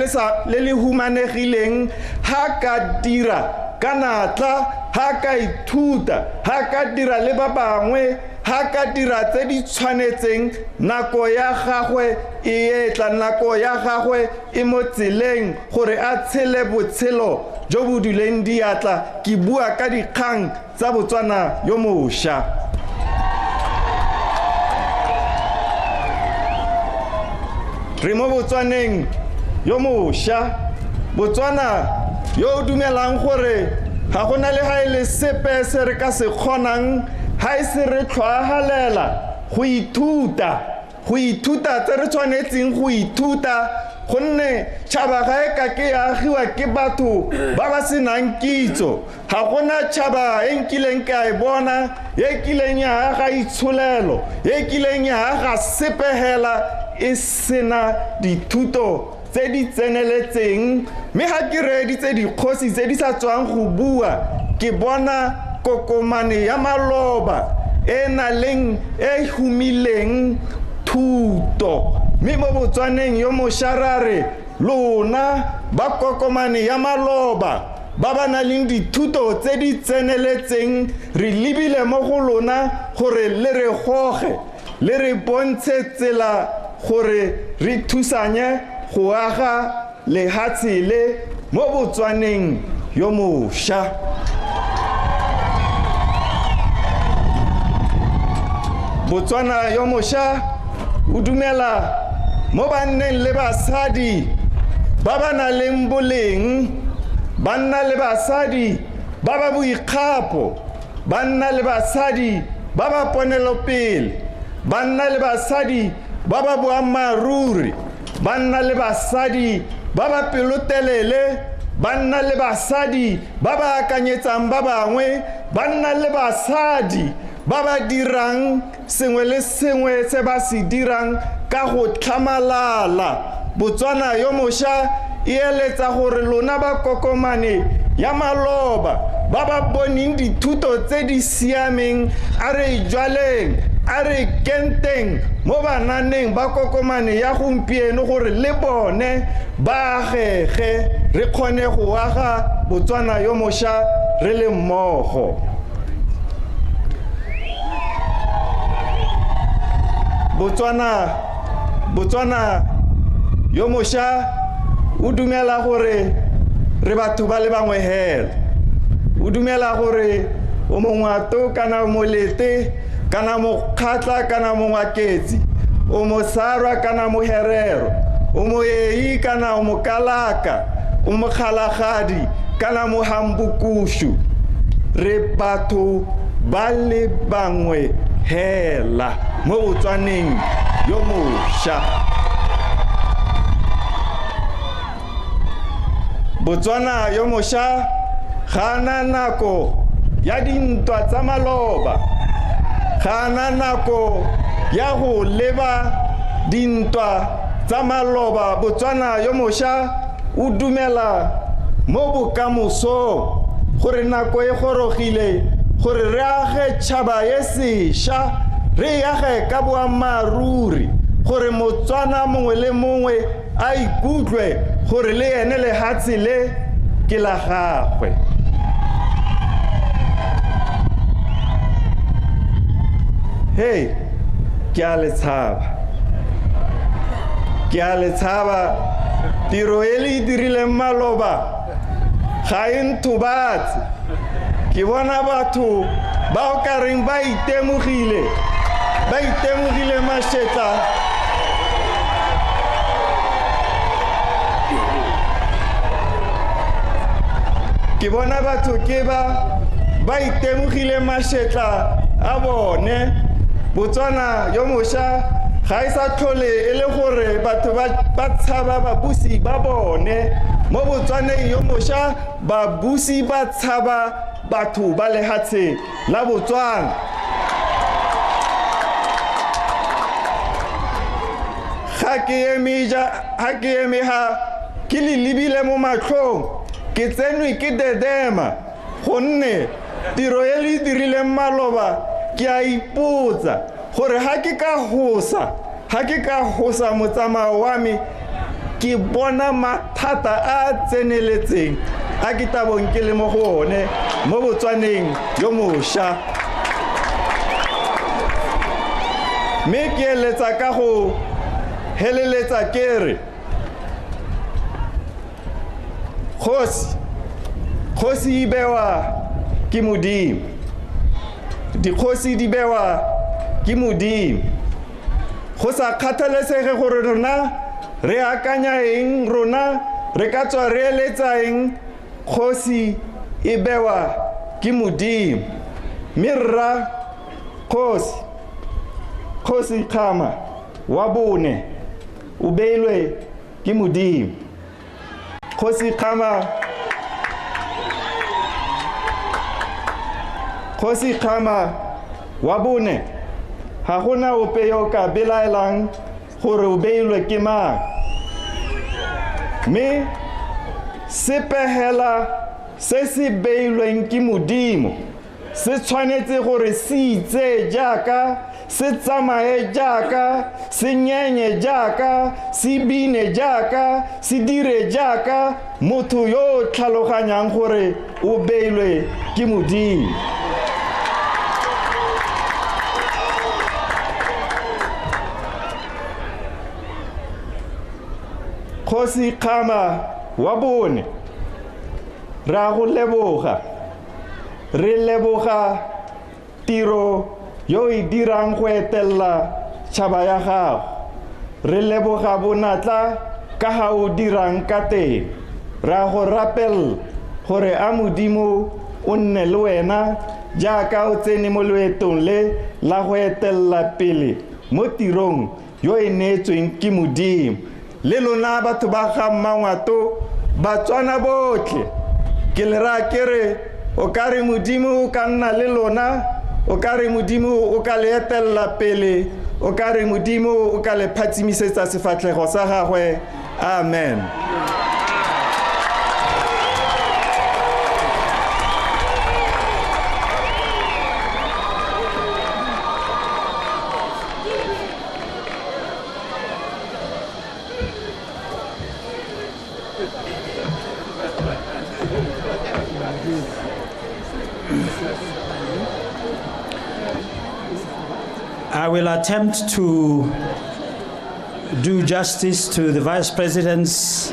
le humanegileng, ha ka dira ka natla, ha ka ithuta, ha ka dira le ba bangwe, ha ka dira tse di tshwanetseng, nako ya gagwe e etla, nako ya gagwe e mo tseleng gore a tshele botshelo jo bo duleng diatla. Ke bua ka dikgang tsa Botswana yo mošwa. Re mo Botswaneng yo mošwa, Botswana yo dumelang gore ga gona le ga ile sepe se re ka se kgonang ha e se re tlhoagalela go ithuta tse re tshwanetseng go ithuta, gonne tšhaba ga e ka ke ya agiwa ke batho ba ba senang kitso. Ga gona tšhaba e nkileng ka e bona e kileng ya aga itsholelo, e kileng ya aga sepegela e sena dithuto tse di tseneletseng. Mme ga ke reditse dikgosi tse di sa tswang go bua, ke bona kokomane ya maloba e naleng e humileng thuto. Mme mo Botswaneng yo mošarare, lona ba kokomane ya maloba ba ba nang le dithuto tse di tseneletseng, re lebile mo go lona gore le re goge, le re bontshe tsela gore re thusanye go aga lehatshe le mo Botswaneng yo mošwa. Botswana yo mošwa o dumela mo banneng le basadi ba ba nang le boleng, banna le basadi ba ba boikgapo, banna le basadi ba ba ponelopele, banna le basadi ba ba boammaaruri, banna le basadi ba ba pelotelele, banna le basadi ba ba akanyetsang ba bangwe, banna le basadi ba ba dirang sengwe le sengwe se ba se dirang ka go tlhamalala. Botswana yo mošwa e eletsa gore lona ba kokomane ya maloba ba ba boneng dithuto tse di siameng a re jwaleng a re kenteng mo bananeng ba kokomane ya gompieno gore le bone ba agege re kgone go aga Botswana yo mošwa re le mmogo. Botswana yo mošwa o dumela gore re batho ba le bangwe hela. O dumela gore o Mangwato kana Molete kana Mokgatla kana Mongwaketsi, o Mosarwa kana Moherero, o Moyei kana o Mokalaka, o Mokgalagadi kana Mohambukushu, re batho ba le bangwe hela mo Botswaneng yo mošwa. Botswana yo mošwa ga na nako ya dintwa tsa maloba, ga na nako ya go leba dintwa tsa maloba. Botswana yo mošwa o dumela mo bokamosong gore nako e gorogile gore re age tšhaba ye sešwa, re age ka boammaaruri gore Motswana mongwe le mongwe a ikutlwe gore le ene lehatshe le ke la gagwe. Hey, ke a le tshaba tiro e le dirileng maloba ga e nthobatse. Ke bona batho ba o ka reng ba itemogile mašetla. Ke bona batho ke ba itemogile mašetla a bone. Botswana yo mošwa ga e sa tlhole e le gore batho ba tshaba babusi ba bone. Mo Botswaneng yo mošwa babusi ba tshaba batho ba lehatshe la Botswana. Ha ke eme ha ke le lebile mo matlhong ke tsenwe ke dedema gonne tiro e le dirileng maloba ke a ipotsa gore ha ke ka hosa motsamao wa me ke bona mathata a tseneletseng a ke tabong ke le mo go one mo Botswaneng yo mošwa. Me ke eletsa ka go heleletsa ke re Kgosi e bewa ke Modimo, dikgosi di bewa ke Modimo. Go sa kgathalesege gore rona re akanya eng, rona re ka tswa re eletsa eng, kgosi e bewa ke Modimo. Mirra Kgosi Khama wa bone o beilwe ke Modimo. Kgosi Khama wa bone ga gona ope yo ka belaelang gore o beilwe ke mang, mme sepehela se se beilweng ke Modimo se tshwanetse gore se itse jaaka, se tsamaye jaaka, se nyenye jaaka, se bine jaaka, se dire jaaka motho yo tlhaloganyang gore o beilwe ke Modimo. Kgosi Khama wa bone ra go leboga, re leboga tiro yo e dirang go etella tšhaba ya gago, re leboga bonatla ka ga o dirang ka teng. Ra go rapella gore a Modimo o nne le wena jaaka o tsene mo loetong le la go etella pele mo tirong yo e neetsweng ke Modimo. Le lona batho ba ga Mangwato, Batswana botlhe, ke le ra ke re o ka re Modimo o ka nna le lona, o ka re Modimo o ka le etella pele, o ka re Modimo o ka le phatsimisetsa sefatlhego sa gagwe. Amen. I will attempt to do justice to the Vice President's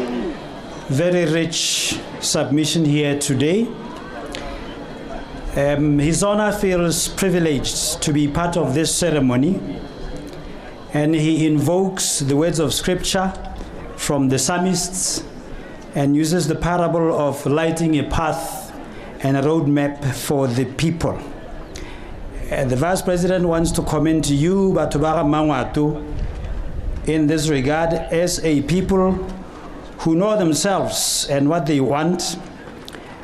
very rich submission here today. His Honor feels privileged to be part of this ceremony, and he invokes the words of Scripture from the psalmists and uses the parable of lighting a path and a roadmap for the people. The Vice President wants to commend to you, Batubara Bangwato, in this regard as a people who know themselves and what they want,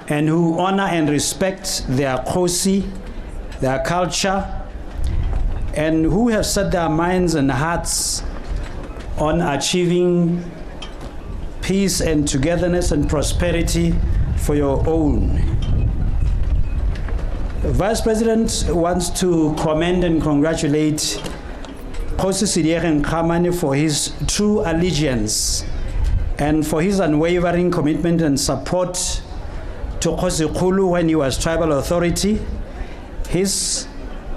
and who honor and respect their Kgosi, their culture, and who have set their minds and hearts on achieving peace and togetherness and prosperity for your own. The Vice President wants to commend and congratulate Kgosi Khama for his true allegiance and for his unwavering commitment and support to Kgolo when he was tribal authority, his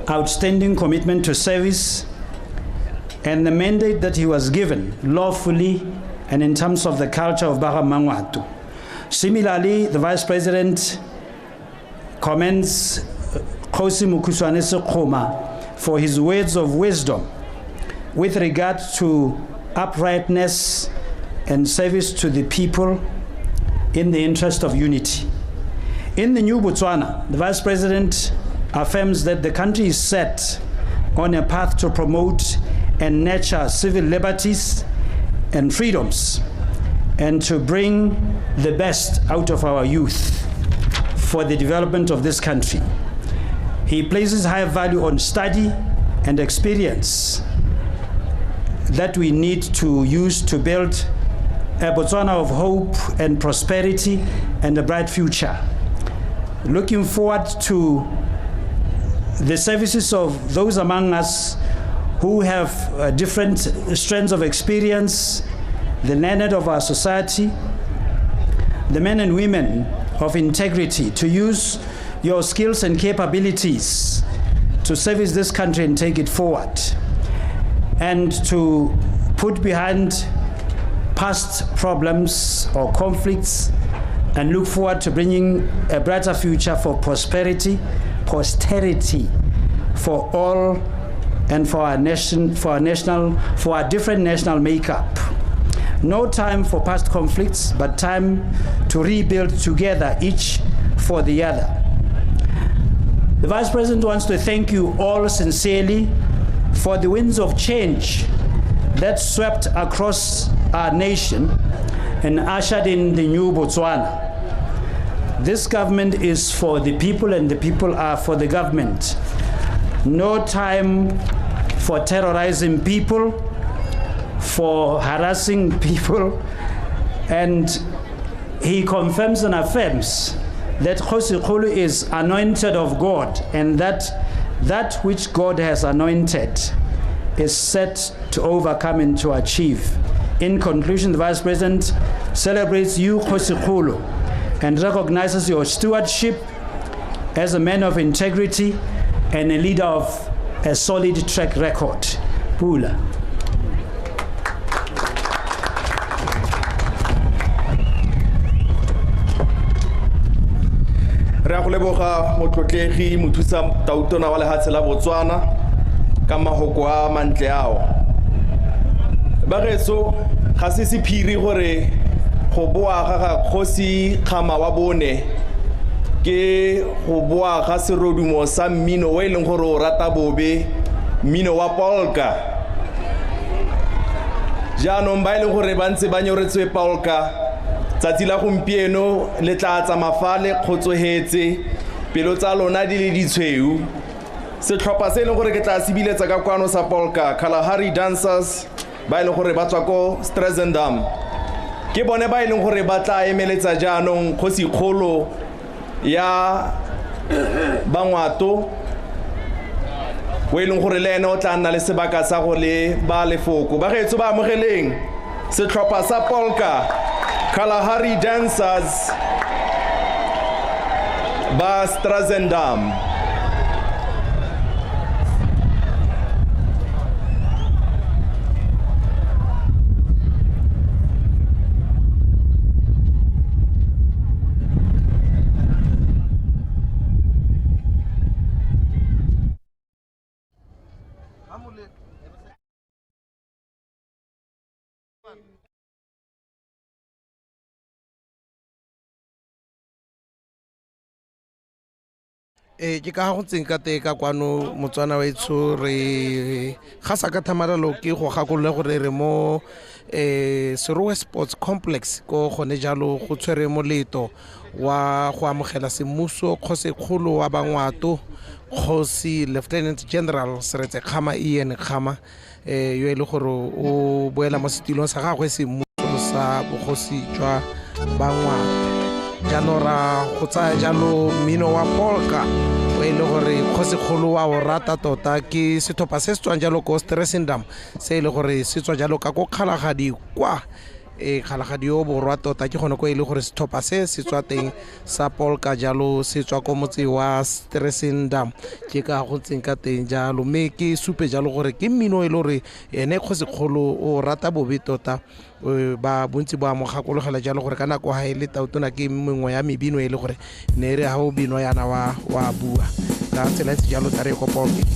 outstanding commitment to service, and the mandate that he was given lawfully and in terms of the culture of Bangwato. Similarly, the Vice President commends Kgosi Khama for his words of wisdom with regard to uprightness and service to the people in the interest of unity. In the new Botswana, the Vice President affirms that the country is set on a path to promote and nurture civil liberties and freedoms, and to bring the best out of our youth for the development of this country. He places high value on study and experience that we need to use to build a Botswana of hope and prosperity and a bright future. Looking forward to the services of those among us who have different strands of experience, the learned of our society, the men and women of integrity, to use your skills and capabilities to service this country and take it forward, and to put behind past problems or conflicts and look forward to bringing a brighter future for prosperity, posterity for all, and for our nation, for our different national makeup. No time for past conflicts, but time to rebuild together, each for the other. The Vice President wants to thank you all sincerely for the winds of change that swept across our nation and ushered in the new Botswana. This government is for the people, and the people are for the government. No time for terrorizing people, for harassing people, and he confirms and affirms that Kgolo is anointed of God, and that which God has anointed is set to overcome and to achieve. In conclusion, the Vice President celebrates you, Kgolo, and recognizes your stewardship as a man of integrity and a leader of a solid track record. Pula. Re a go leboga motlotlegi mothusa tautona wa lehatshe la Botswana ka mahoko a mantle ao. Bageso ga se sephiri gore go boa ga Kgosi Khama wa bone ke go boa ga serodumo sa mmino o leng gore o rata bobe, mmino wa polka. Jaanong ba leng gore ba ntse ba nyoretswe polka, tsatsi la gompieno le tla tsa mafale kgotsogetse pelo tsa lona di le ditshweu. Setlhopha se leng gore ke tla sibiletsa ka kwano sa polka, Kalahari dancers ba leng gore ba tswa ko Strezendam, ke bone ba leng gore ba tla emeletsa jaanong Kgosi Kgolo ya Bangwato, we leng gore le ene o tla nna le sebaka sa go le ba lefoko. Ba getso ba amogeleng setlhopha sa polka, Kalahari dancers ba Strezendam. ke ka go tseng ka te ka kwano motswana wa etsho re ga sa ka thamaralo ke go gakolola gore re mo Serowe Sports Complex ko gone jalo go tshwere moleto wa go amogela semmuso Kgosi Kgolo wa Bangwato Kgosi Lieutenant General Seretse Khama Khama yo e le gore o boela mo setilong sa gagwe semmuso sa bogosi jwa Bangwato jalo ra go tsaya jalo mmino wa polka o e le gore Kgosi Kgolo wa o rata tota ke sethopa se se tswang jalo ko Stresendam se e le gore se tswa jalo ka ko kgalagadi kwa kgalagadi yo borwa tota ke gone ko e le gore sethopa se se tswa teng sa polka jalo se tswa ko motse wa Stresendam ke ka go tseng ka teng jalo mme ke supe jalo gore ke mmino e le gore ene Kgosi Kgolo o rata bobe tota ba bontsi ba mo gakologela jalo gore ka nako ha ile tautona ke mengwe ya mebino e le gore ne re ha o bino yana wa bua ka tsela tse jalo tare ko polka.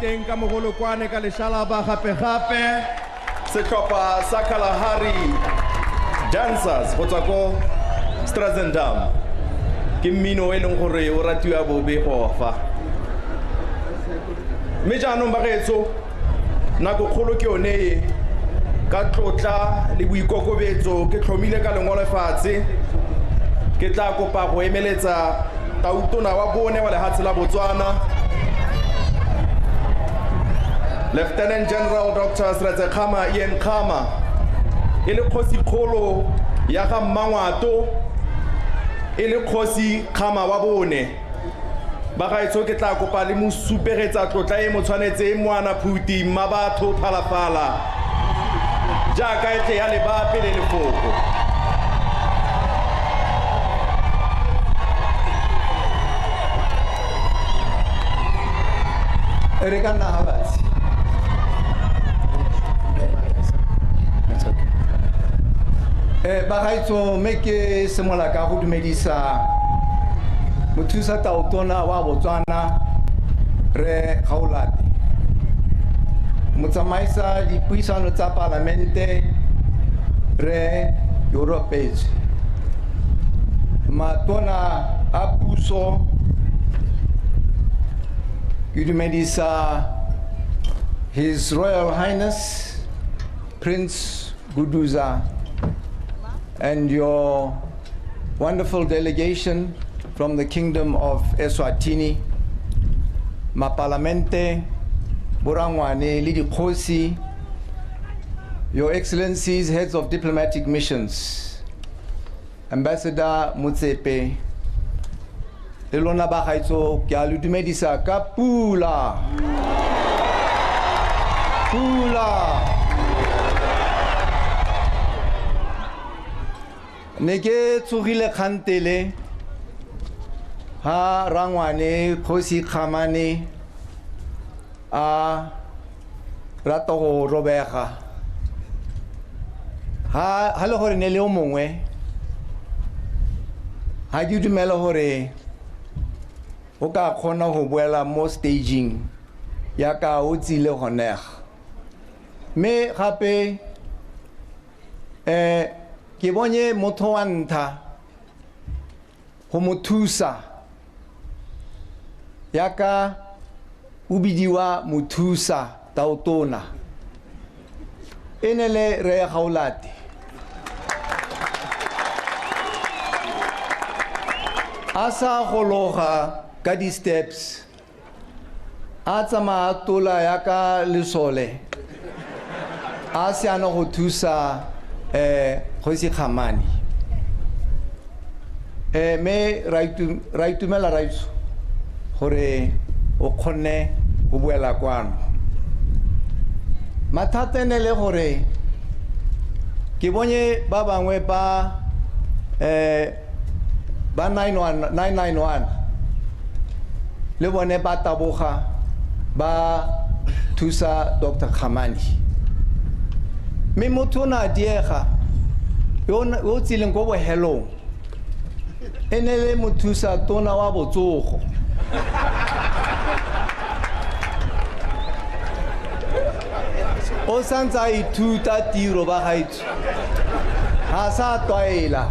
Teng ka mogolokwane ka leshalaba gape setlhopha sa Kalahari Dancers go tswa ko Strazendam ke mmino e leng gore o ratiwa bobe gofa mme jaanong bagetso nako kgolo ke yone e ka tlotla le boikokobetso ke tlhomile ka lengolo fatshe ke tla kopa go emeletsa tautona wa bone wa lehatshe la Botswana Lieutenant General Dr. Seretse Khama Ian Khama e le Kgosi Kgolo ya ga Bangwato e le Kgosi Khama wa bone ba gaetso ke tla kopa le mo superetsa tlotla e mo tshwanetse moana phuti mabatho phalaphala jaaka e tle ya lebape le lefoko Erika Nahabasi bagaetso mme ke semola ka go dumedisa mothusa tautona wa Botswana re Kgolo motsamaisa dipuisano tsa parlamente re Europeans matona a puso ke dumedisa His Royal Highness Prince Guduza and your wonderful delegation from the Kingdom of Eswatini, Mapalamente, Borangwane, Lidi Kgosi, Your Excellencies, Heads of Diplomatic Missions, Ambassador Mutsepe, Elona Bagaetso, ke a le dumedisa ka pula. Pula. Ne ke tsogile kgantele ha rangwane Kgosi Khama a rata go robega ha le gore ne le o mongwe ha ke dumela gore o ka khona go boela mo staging ya ka o tsile gonega me gape ke bonye motho wa ntlha go mo thusa ya ka o bidiwa mothusa taotona ene le re gaolate asa gologa ka di steps a tsama tola ya ka lesole a se ana go thusa Kgosi Khamani me ra itumela raitso gore o khone go boela kwano mathata ne le gore ke bonye ba bangwe ba 991 le bone ba taboga ba thusa Dr. Khamani me motho na diega yo tsileng go bohelong enele mothusa tona wa botsogo o santsa ithuta tiro ba gaitso ha sa twaela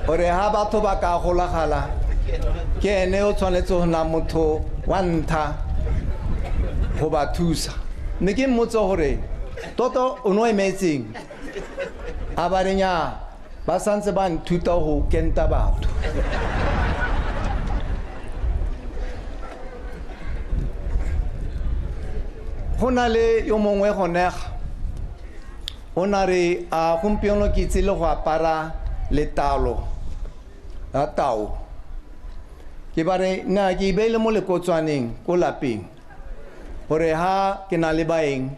gore ha batho ba ka golagala ke ene o tshwanetse go na motho wa ntha go ba thusa mme ke mmotse gore toto o no emetseng a ba renya ba santse ba nthuta go kenta batho go na le yo mongwe gonega o na re a gompieno ke tsile go apara letalo la tao ke bare na ke beile mo lekotswaneng ko lapeng gore ha ke na le baeng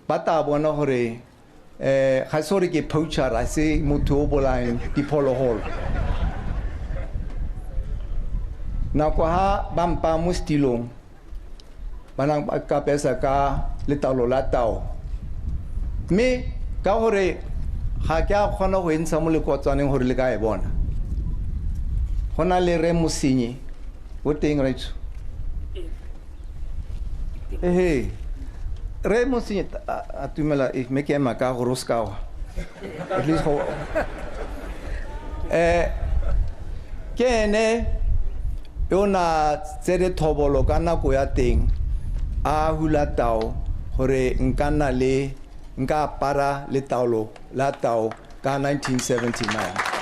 ba ta bona gore ga se gore ke poacher a se motho o bolaeng diphologolo nako ha ba mpa mo stilong ba nang ba ka pesa ka letalo la tao mme ka gore ga ke a kgona go entsha mo lekotswaneng gore le ka e bona go na le re mosenyi o teng raitso ehe re mosenyi a tumela me ke ema ka gore o ska wa at least go ke ene yo na tsere thobolo ka nako ya teng a hula tao gore nka para le taolo la tao ka 1979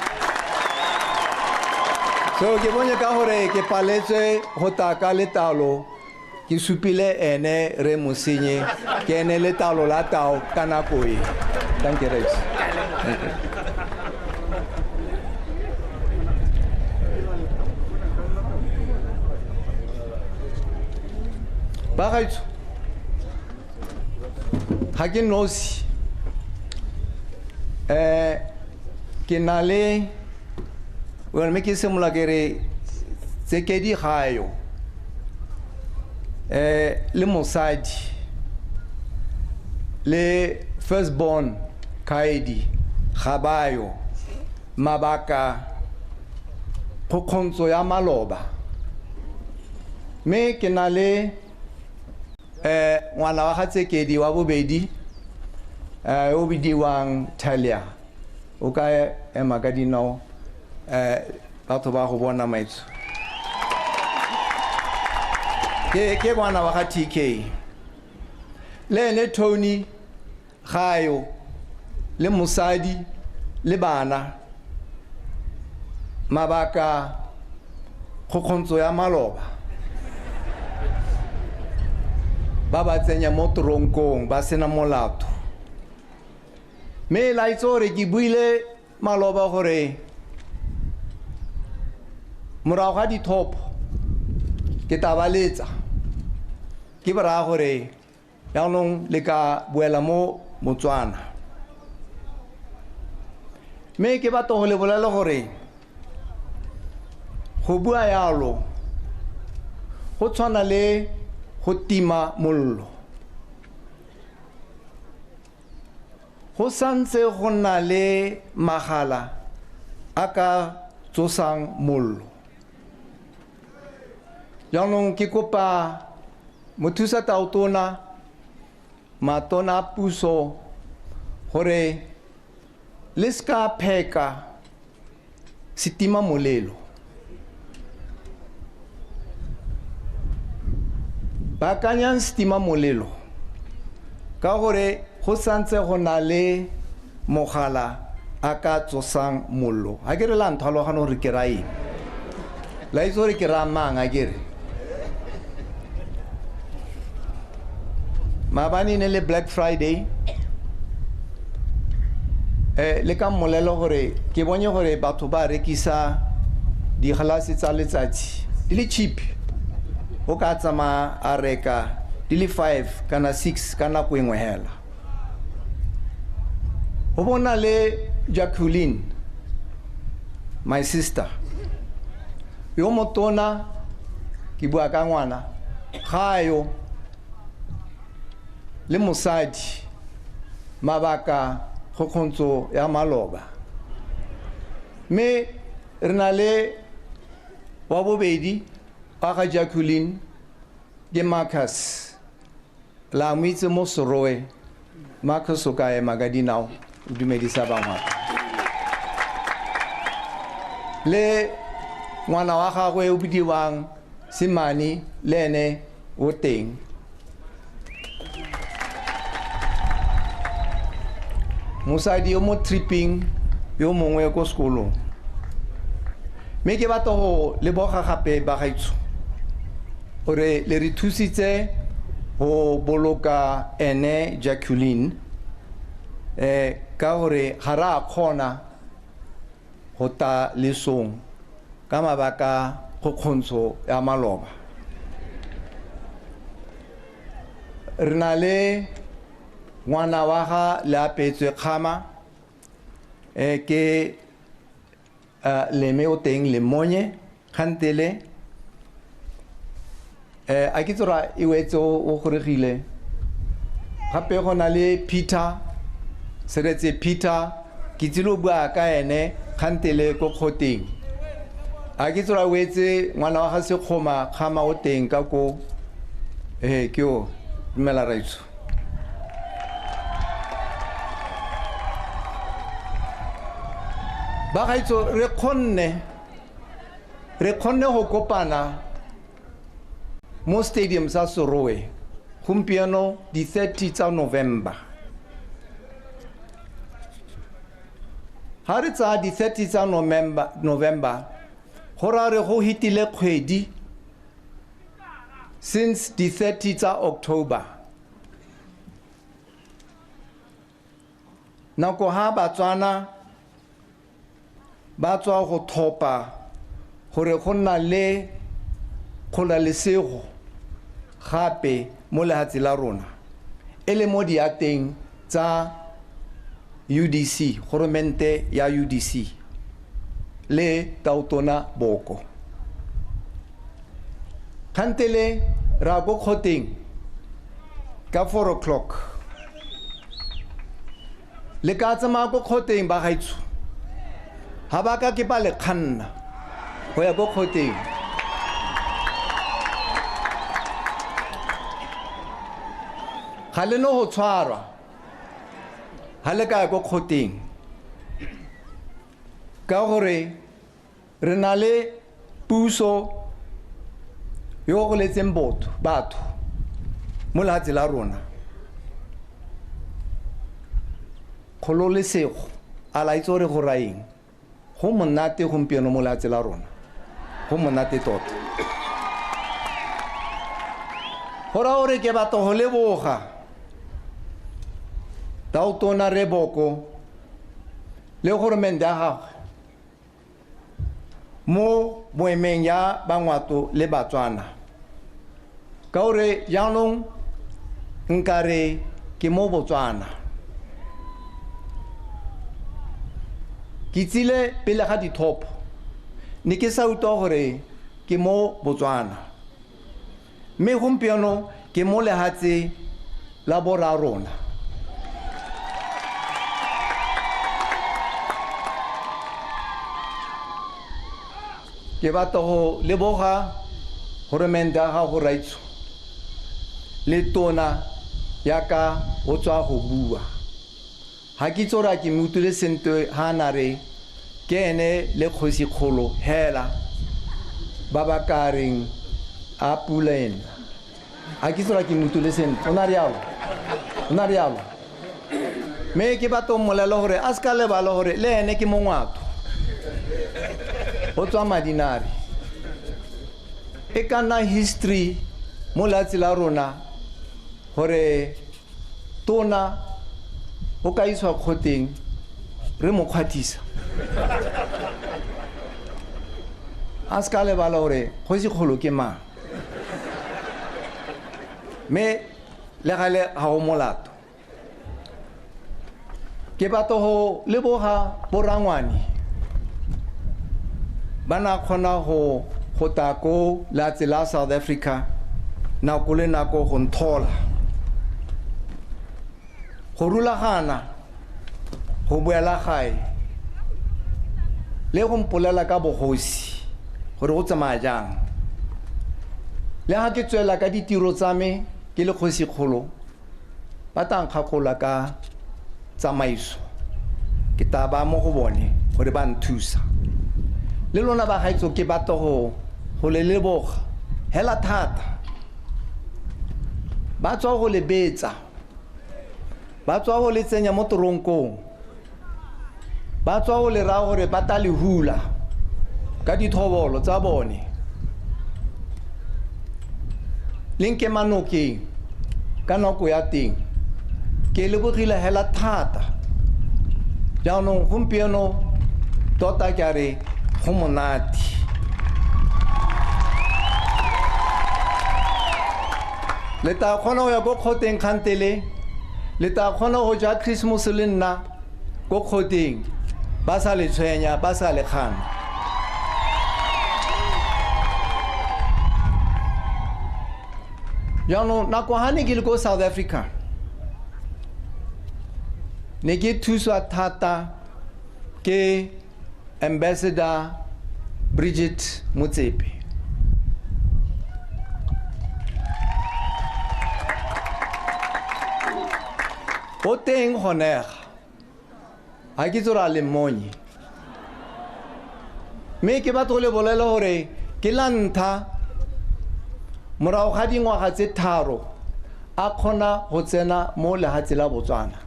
so ke bonye ka gore ke paletswe go taka le taolo ke supile ene re mosenye ke ene le taolo la tao ka nako e thank you Rex ba gaitso ha ke nosi ke na le well me ke semola ke re tse ke di gayo le mosadi le firstborn kaedi gabayo mabaka go khontso ya maloba me ke na le ngwana wa gatsekedi wa bobedi o bidiwang Talia o ka ema ka dinao batho ba go bona maitso ke ngwana wa ga TK le ene Tony gayo le mosadi le bana mabaka go khontso ya maloba ba ba tsenya mo tronkong ba sena molato me la itsore ke buile maloba gore morago ga dithopo ke tabaletsa ke bara gore yaanong le ka boela mo Motswana me ke batla go le bolela gore go bua yalo go tshwana le go tima mollo go santse go na le magala a ka tsosang mollo jaanong ke kopa mothusa taotona matona a puso gore le ska pheka setima molelo baakanyang setima molelo ka gore go santse go na le mogala a ka tsosang mollo ga ke re la nthalogano gore ke ra eng la itse gore ke ra mang a kere maabane ne le Black Friday le ka mmolelo gore ke bone gore batho ba rekisa digalase tsa letsatsi di le cheap o ka tsama a reka di le 5 kana 6 kana go engwe hela o bona le Jacqueline my sister yo motona ke bua ka ngwana gayo le mosadi mabaka go khontso ya maloba me re na le wa bobedi a ga Jacqueline ke Marcus la moitse mo Serowe Marcus o ka ema ka dinao o dumedisa Bangwato le ngwana wa gagwe o bidiwang Simane le ene o teng mosadi yo mo tripping yo mongwe ko sekolong me ke batla go le boga gape ba gaitso gore le re thusitse go boloka ene Jacqueline ka gore ga ra kgona go ta lesong ka mabaka go khontsho ya maloba re na le ngwana wa ga le apetswe Khama ke leme o teng le monye khantele a ke tsora e wetse o goregile gape go na le Peter Seretse Peter ke tsilo bua ka ene khantele ko khoteng a ke tsora wetse ngwana wa ga se khoma Khama o teng ka ko ke o dumela raitso ba gaitso re khonne go kopana mo stadium sa Serowe gompieno di 30 tsa November ha re tsa di 30 tsa November go ra re go hitile kgwedi since di 30 tsa October nako ha Batswana ba tswa go thopa gore go nna le kgololesego gape mo lehatsi la rona e le mo diateng tsa UDC goromente ya UDC le tautona boko khantele ra go khoteng ka 4 o'clock le ka tsama go khoteng ba gaitso ha ba ka ke ba le khanna go ya go khoteng ga le no go tshwarwa ha le ka go khoteng ka gore re na le puso yo go letseng batho mo lehatsi la rona kgololesego a la itse gore go raeng go monate gompieno mo lehatsi la rona go monate tota gora gore ke batla go leboga tautona Reboko le goromente ya gagwe mo boemeng ya Bangwato le Batswana ka gore jaanong nkare ke mo Botswana ke tsile pele ga dithopo ne ke sa utlwa gore ke mo Botswana mme gompieno ke mo lehatse la bora rona ke batla go leboga goromente ya gago Raitso le tona yaka o tswa go bua ha ke tsora ke mutule sentwe ha na re ke ene le Kgosi Kgolo hela ba ba ka reng a pulen ha ke tsora ke mutule sentwe ona rialo me ke batla mmolelo gore a ska lebala gore le ene ke mongwato o tswa Madinari e kana history mo latsi la rona gore tona o ka iswa khoteng re mo khwathisa a ska lebala gore Kgosi Kgolo ke mang me le gale ha o molato ke batla go leboga borangwane bana khona go ta ko latsi la South Africa nako le nako go nthola go rulagana go boela gae le go mpolela ka bogosi gore go tsamaya jang le ha ke tswela ka ditiro tsa me ke le Kgosi Kgolo ba tang kgakola ka tsamaiso ke taba mo go bone gore ba nthusa le lona ba gaitso ke batla go le leboga hela thata ba tswa go le betsa ba tswa go le tsenya mo toronkong ba tswa go le ra gore ba ta le hula ka dithobolo tsa bone linke manokeng ka nako ya teng ke lebogile hela thata jaanong gompieno tota ke re go monate le ta khona go ya go khoteng khantele le ta khona go ja Christmas le nna go khoteng ba sa le tshwenya ba sa le khana jaanong nako hane ke le go South Africa ne ke thuswa thata ke Ambassador Bridget Motsepe o teng honega ha ke tsora le monye me ke batho le bolela hore ke la ntha morao ga dingwaga tse tharo a khona go tsena mo lehatsi la Botswana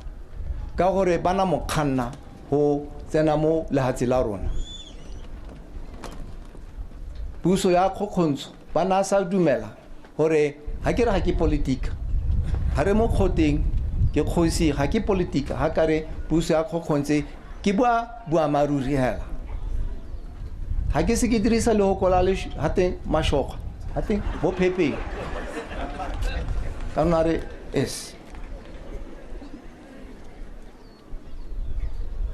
ka gore bana mokhanna ho tsena mo lehatsi la rona puso ya Kgokgontsho bana sa dumela hore ha ke re ha ke politika ha re mo khoteng ke Kgosi ha ke politika ha kare puso ya Kgokgontse ke bua maruri hela ha ke se ke dirisa le ho kola le hate mashoga hate bo pepe kanare es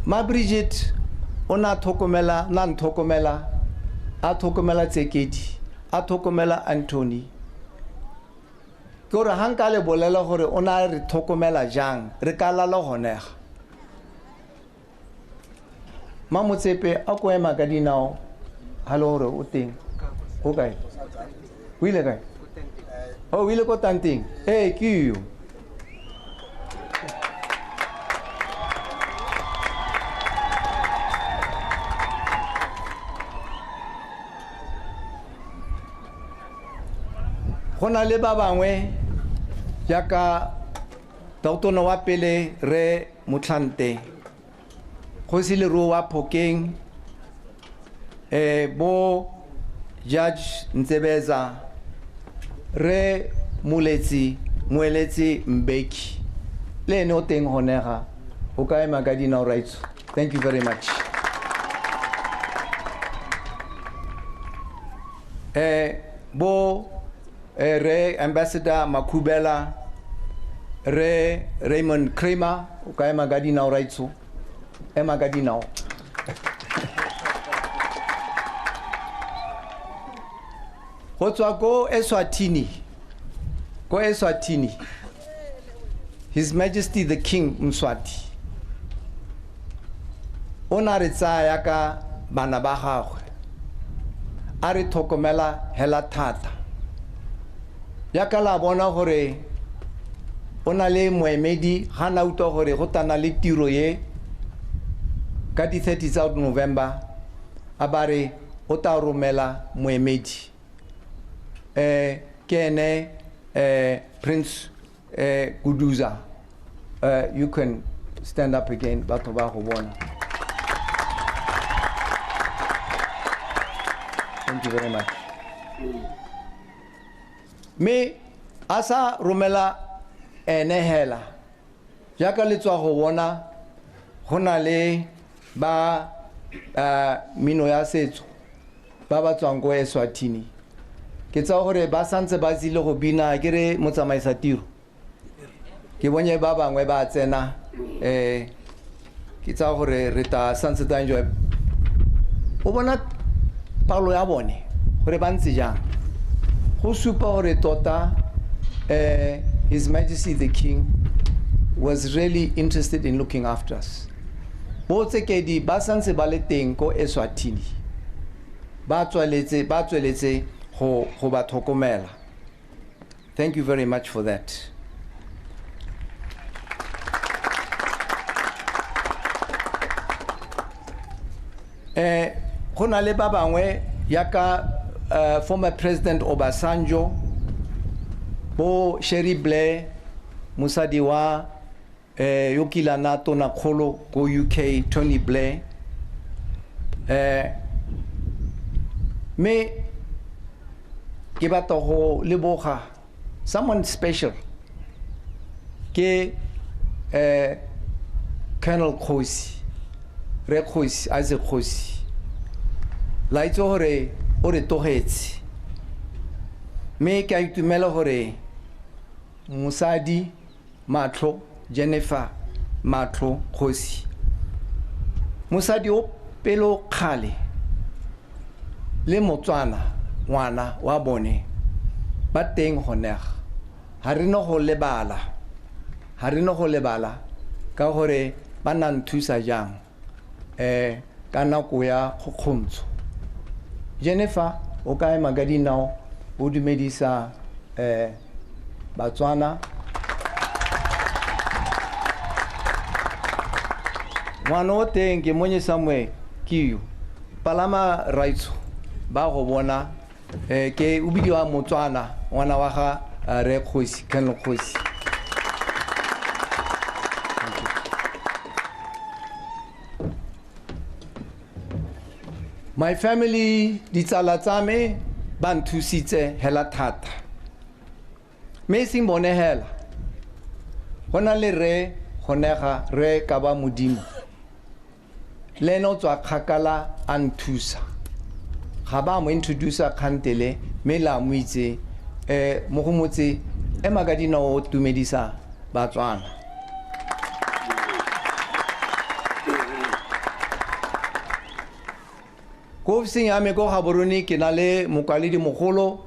ma Bridget ona thokomela na nthokomela a thokomela Tsekedi a thokomela Anthony gore hanka le bolela gore ona re thokomela jang re ka lala honega ma Motsepe a go ema ka dinao halo hore o teng go kae o ile kae o ile ko tanteng ke you gona le ba bangwe jaka tautono wa pele re Motlhante Kgosi le ro wa Phokeng bo Judge Ntsebeza re Moeletsi Mbeki le ene o teng honega o ka ema ka dinao Raitso. Thank you very much. Bo re Ambassador Makubela re Raymond Kramer o ka ema ka dinao Raitso ema ka dinao go tswa ko Eswatini, His Majesty the King Mswati o na re tsaya ka bana ba gagwe a re thokomela hela thata ya ka la bona gore o na le moemedi ga na utlwa gore go tana le tiro ye ka di 30 of November a ba re o ta romela moemedi ke Prince Guduza. You can stand up again, batho ba go bona. Thank you very much. Me asa romela ene hela jaka le tswa go bona gona le ba mino ya setso ba ba tswang go Eswatini ke tsa gore ba santse ba zile go bina ke re motsamaisa tiro ke bonye ba bangwe ba tsena ke tsa gore re ta santse ta enjoy o bona palo ya bone gore ba ntse jang go supa gore tota His Majesty the King was really interested in looking after us. Bo tsekedi ba santse ba le teng ko Eswatini ba tsweletse go ba thokomela. Thank you very much for that. Go na le ba bangwe yaka former President Obasanjo, bo Sherry Blair, musadi wa yokila na tona Kgolo go UK, Tony Blair. Me ke batla go leboga someone special ke Colonel Kgosi, Re Kgosi, Isaac Kgosi. La itse gore o re togetse me ke a itumela gore musadi Matlo Jennifer Matlo Kgosi musadi o pelo khale le Motswana ngwana wa bone ba teng honega ha re no go lebala ka gore ba na nthusa jang ka nako ya kgokgontsho. Jennifer o ka ema ka dinao o dumedisa Batswana ngwana o teng ke monye Samuel Kiyo palama raitso ba go bona ke o bidiwa Motswana ngwana wa ga Re Kgosi, Colonel Kgosi. My family ditsala tsa me ba nthusitse hela thata me seng bone hela gona le re gonega re ka ba modimo le no tswa khakala a nthusa ga ba mo introduce khantele me la mo itse mo go motse e magadina o tumedisa Batswana. Ko ofising ya me ko Gaborone ke na le mokwaledi mogolo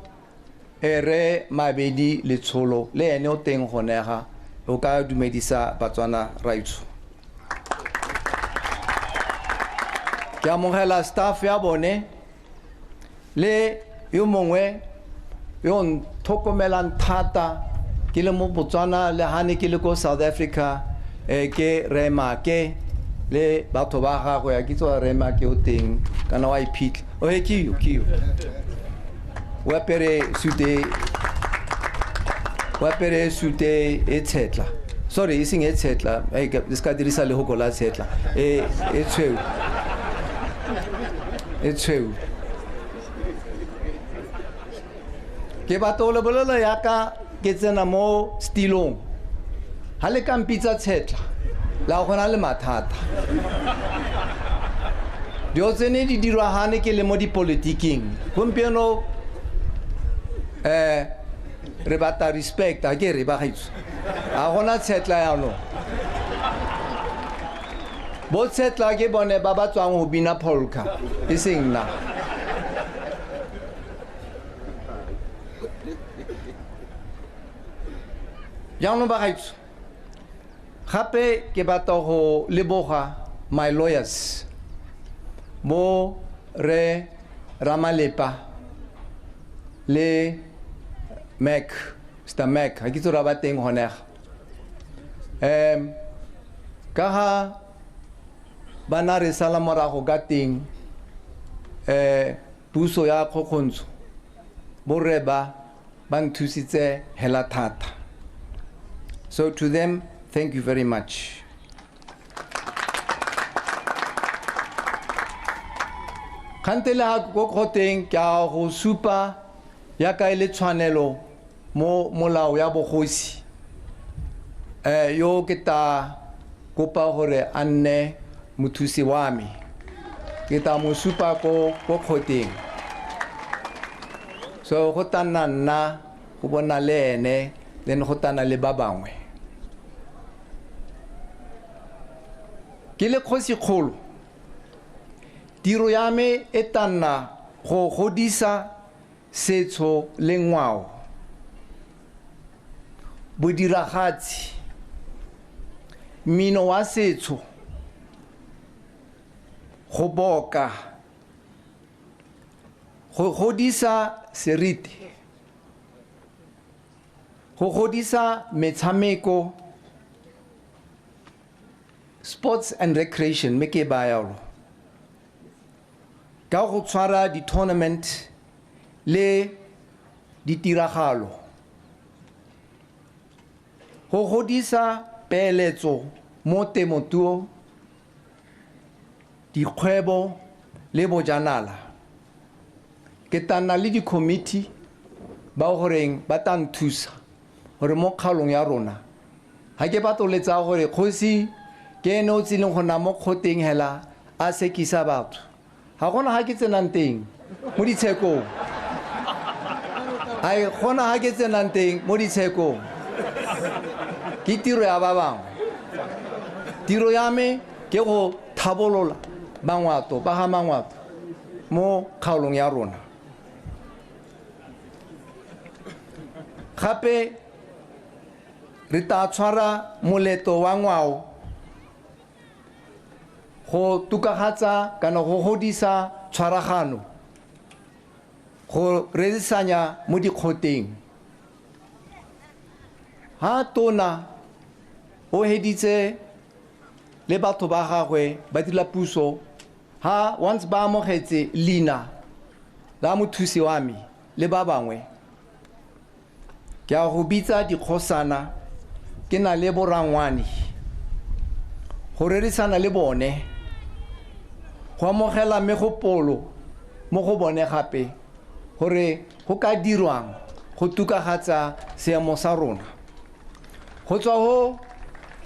Re Mabedi Letsholo le ene o teng gonega o ka dumedisa Batswana raitso. Ke amogela staff ya bone le yo mongwe yo nthokomelang thata ke le mo Botswana le hane ke le ko South Africa ke Re Make le batho ba gagwe ya kitso Re Make o teng kana wa iphitlha o he Kiyo wa pere sute e tsetla sorry ising e tsetla e ska dirisa le go la tsetla e tshweu ke batole bolela yaka ke tsena mo stilong ha le ka mpitsa tsetla la gona le mathata dio tsene di dirwa hane ke le mo dipolitiking gompieno re bata respect a ke re ba gaitso a gona tsetla ya no bo tsetla ke bone ba ba tswang go bina polka e seng nna jaanong bagaetsho gape ke batla go leboga my lawyers bo re Ramalepa le Mac Mr. Mac ha ke tsora ba teng honega ka ha bana re sala morago ka teng puso ya Kgogolo bo re ba nthusitse hela thata. So to them, thank you very much. Kantele ha go khoteng ka go supa ya ka ile tshwanelo mo molao ya bogosi yo ke ta kopa gore a nne mothusi wa me ke ta mo supa ko khoteng. So go tana nna go bona le ene then go tana le ba bangwe ke le Kgosi Kgolo tiro ya me e tana go godisa setso le ngwao bodiragatsi mmino wa setso go boka go godisa seriti go godisa metshameko sports and recreation me ke ba yalo ka go tshwara di tournament le ditiragalo go godisa peeletso mo temotuo dikgwebo le bojanala ke tana le di committee ba goreng ba tanthusa gore mo kgaolong ya rona ha ke batoletsa gore Kgosi ke no tsileng go na mo khoteng hela a sekisa batho ha gona ha ke tsenang teng mo ditshekong ai gona ha ke tsenang teng mo ditshekong ke tiro ya ba bangwe tiro ya me ke go thabolola Bangwato ba Bangwato mo kgaolong ya rona gape re ta tshwara moleto wa ngwao go tukagatsa kana go godisa tshwaragano go redisanya mo dikgoteng ha tona o heditse le batho ba gagwe ba dila puso ha once ba amogetse lina la mothusi wa me le ba bangwe ke a go bitsa dikgosana ke na le borangwane go rerisana le bone go amogela megopolo mo go bone gape gore go ka dirwang go tukagatsa seemo sa rona go tswa ho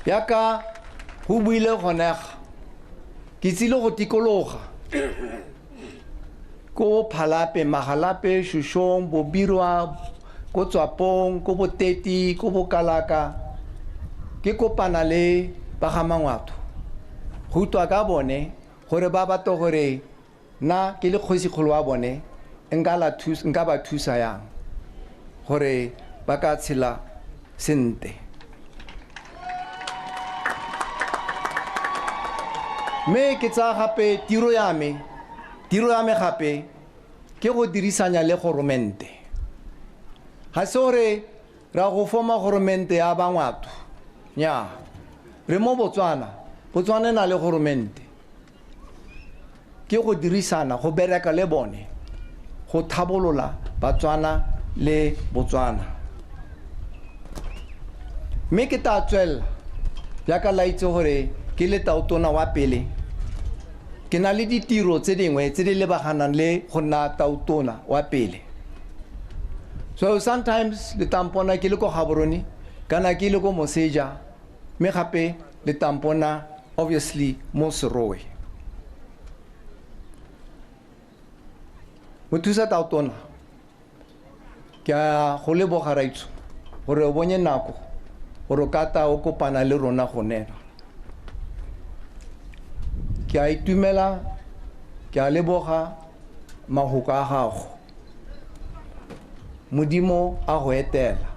yaka go buile gonega ke tsile go tikologa ko phalape magalape shushong bobirwa ko tswapong ko boteti ko bokalaka ke kopana le ba Bangwato go utwa ka bone gore ba batlo gore na ke le Kgosi Kgolo wa bone nka ba thusa yang gore ba ka tshela sente me ke tsa gape tiro ya me gape ke go dirisanya le goromente ga se gore ra go forma goromente ya Bangwato nya re mo Botswana na le goromente ke go dirisana go bereka le bone go thabolola Batswana le Botswana me ke ta tswela ya ka laitse gore ke le tautona wa pele ke na le ditiro tse dingwe tse di lebaganang le go nna tautona wa pele so sometimes le tampona ke le go Gaborone kana ke le go Moseja me gape le tampona obviously mo Serowe mothusa tautona ke a go leboga raitso gore o bonye nako gore ka ta o kopana le rona go nena ke a itumela ke a leboga mahoka a gago Modimo a go etela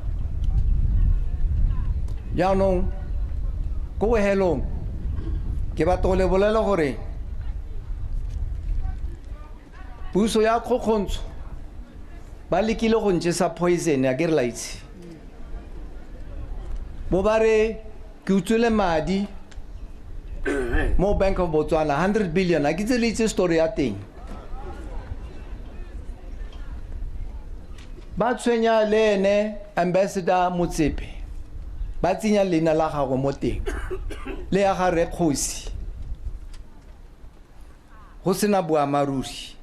jaanong ko bohelong ke batla go le bolela gore puso ya Kgokgontsho ba lekile go ntšesa poison ya ke re laitse bo ba re ke utswile madi mo Bank of Botswana 100 billion a ke tse le itse story ya teng ba tshwenya le ene ambassador Motsepe ba tsenya leina la gagwe mo teng le ya ga re Kgosi go sena boamaruri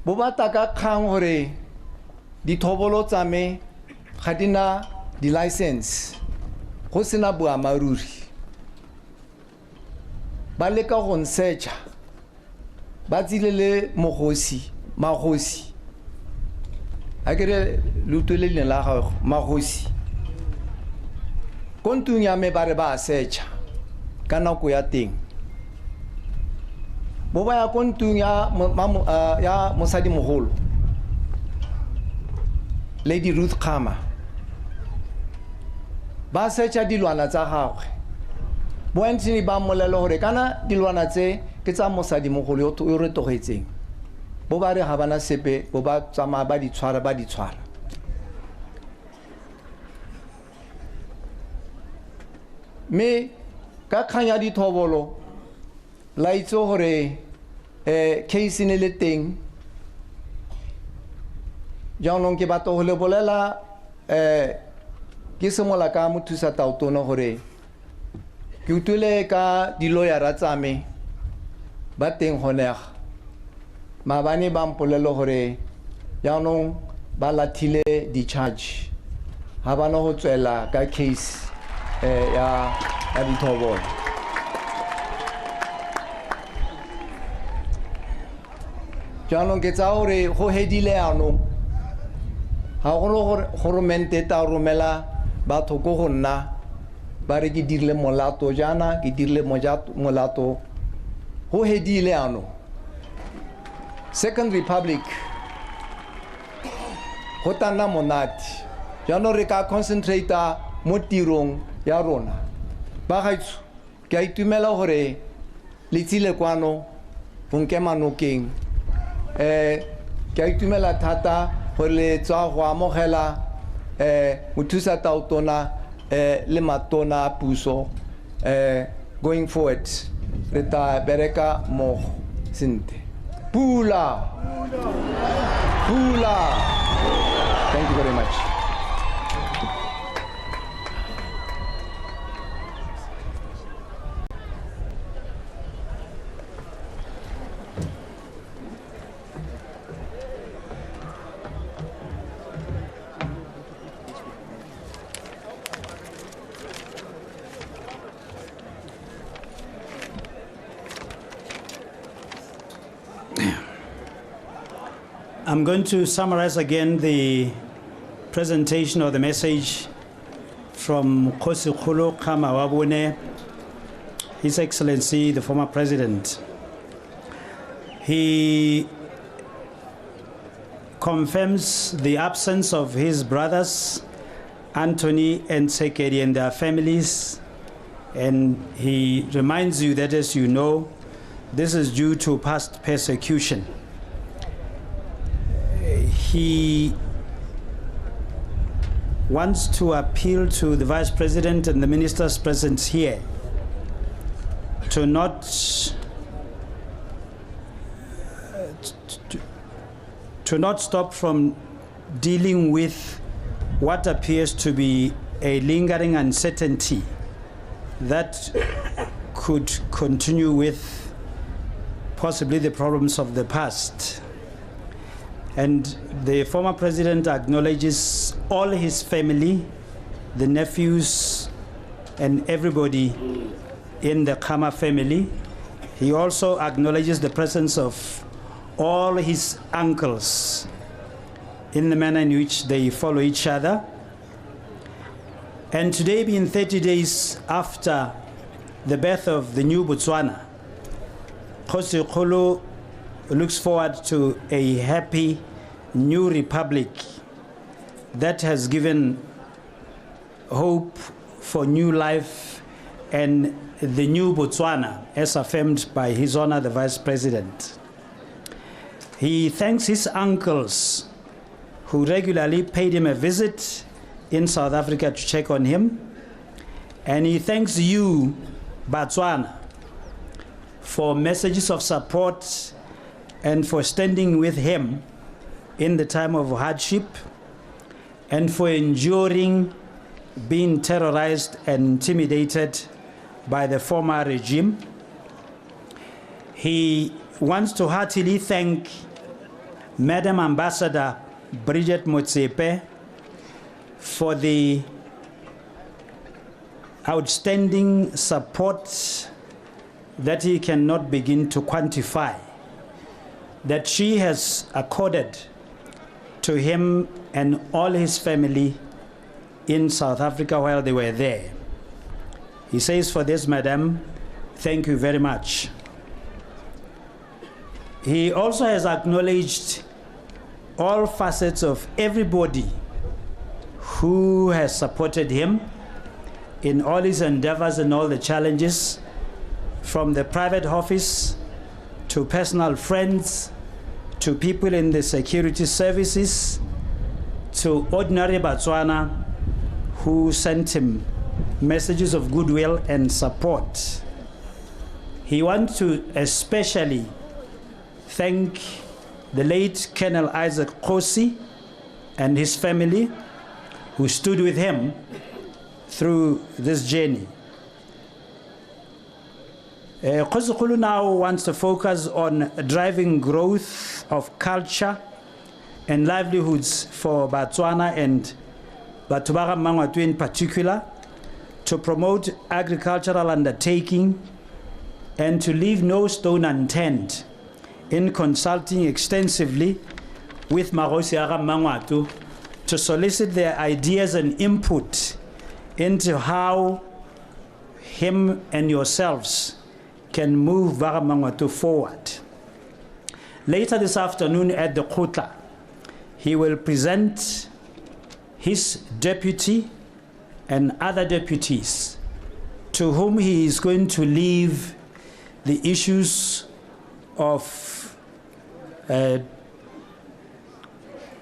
bo bata ka kgang gore dithobolo tsa me ga dina di license go sena boamaruri ba leka go nsearcha ba tsile le magosi a kere lutole le la gago magosi kontung ya me ba re ba searcha ka nako ya teng bo ba ya kontung ya mosadi mogolo Lady Ruth Khama ba searcha dilwana tsa gagwe bo ntse ba molelo gore kana dilwana tse ke tsa mosadi mogolo yo re togetseng bo ba re ga bana sepe bo ba tsama ba di tshwara me ka khanya dithobolo la itse gore case ne le teng jaanong ke batla go le bolela ke semola ka mothusa tautono gore ke utlwile ka di-lawyer tsa me ba teng gonega maabane ba mpolelo gore jaanong ba lathile di-charge ga bana go tswela ka case ya dithobolo jaanong ke tsa gore go hedile yanong ga gore goromente ta romela batho ko go nna ba re ke dirile molato jana ke dirile molato go hedile yanong Second Republic go tana monate jaanong re ka concentrata mo tirong ya rona ba gaitso ke a itumela gore le tsile kwano go nkema nokeng ke a itumela thata gore le tswa go amogela mothusa tautona le matona a puso going forward re ta bereka mo sente pula thank you very much. I'm going to summarize again the presentation or the message from Kgosi Kgolo Khama Wabone, His Excellency, the former president. He confirms the absence of his brothers, Anthony and Sekedi, and their families, and he reminds you that, as you know, this is due to past persecution. He wants to appeal to the Vice President and the ministers present here to not stop from dealing with what appears to be a lingering uncertainty that could continue with possibly the problems of the past. And the former president acknowledges all his family, the nephews, and everybody in the Khama family. He also acknowledges the presence of all his uncles in the manner in which they follow each other. And today, being 30 days after the birth of the new Botswana, Kgosi Kgolo looks forward to a happy new republic that has given hope for new life and the new Botswana, as affirmed by His Honor the Vice President. He thanks his uncles who regularly paid him a visit in South Africa to check on him. And he thanks you, Botswana, for messages of support and for standing with him in the time of hardship and for enduring being terrorized and intimidated by the former regime. He wants to heartily thank Madam Ambassador Bridget Motsepe for the outstanding support that he cannot begin to quantify, that she has accorded to him and all his family in South Africa while they were there. He says, for this, Madam, thank you very much. He also has acknowledged all facets of everybody who has supported him in all his endeavors and all the challenges, from the private office to personal friends, to people in the security services, to ordinary Botswana who sent him messages of goodwill and support. He wants to especially thank the late Colonel Isaac Kgosi and his family who stood with him through this journey. Kgolo now wants to focus on driving growth of culture and livelihoods for Botswana and Batubara Mangwatu in particular, to promote agricultural undertaking and to leave no stone unturned in consulting extensively with Kgosi Mangwatu to solicit their ideas and input into how him and yourselves can move Mangwatu forward. Later this afternoon at the Khotla, he will present his deputy and other deputies to whom he is going to leave the issues of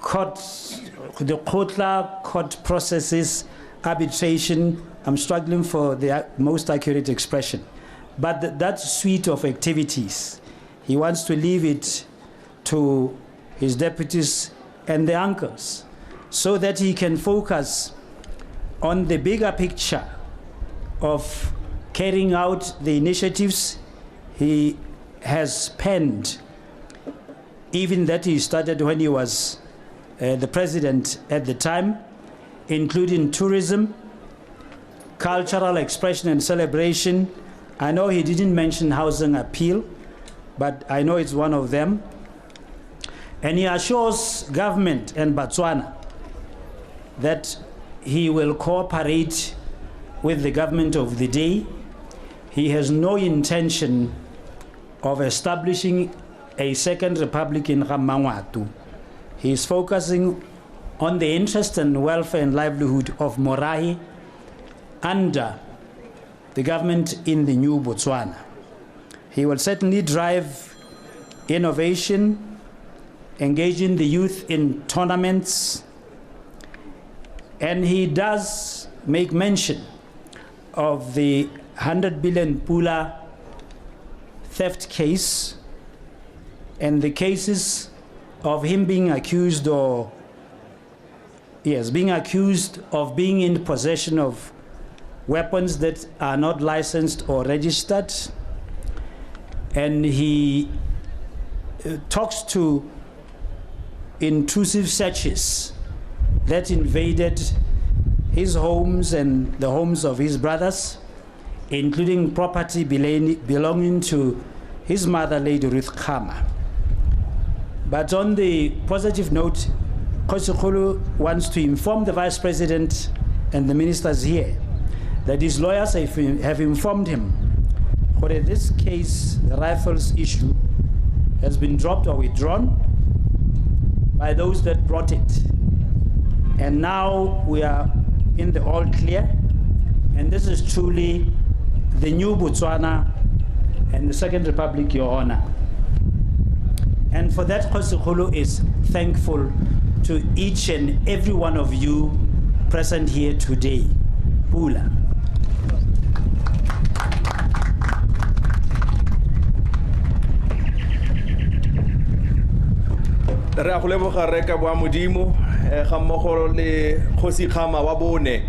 court, the Khotla court processes, arbitration. I'm struggling for the most accurate expression. But that suite of activities, he wants to leave it to his deputies and the uncles so that he can focus on the bigger picture of carrying out the initiatives he has penned, even that he started when he was the president at the time, including tourism, cultural expression and celebration. I know he didn't mention housing appeal, but I know it's one of them. And he assures government and Botswana that he will cooperate with the government of the day. He has no intention of establishing a second republic in Mangwatu. He is focusing on the interest and welfare and livelihood of Morahi under the government in the new Botswana. He will certainly drive innovation, engaging the youth in tournaments, and he does make mention of the 100 billion Pula theft case and the cases of him being accused of being in possession of weapons that are not licensed or registered. And he talks to intrusive searches that invaded his homes and the homes of his brothers, including property belonging to his mother, Lady Ruth Khama. But on the positive note, Kgolo wants to inform the Vice President and the ministers here that his lawyers have informed him that this case, the rifles issue, has been dropped or withdrawn by those that brought it. And now we are in the all clear. And this is truly the new Botswana and the Second Republic, Your Honor. And for that, Kgolo is thankful to each and every one of you present here today. Pula. re a go leboga re ka boa modimo ga mmogo le Kgosi Khama wa bone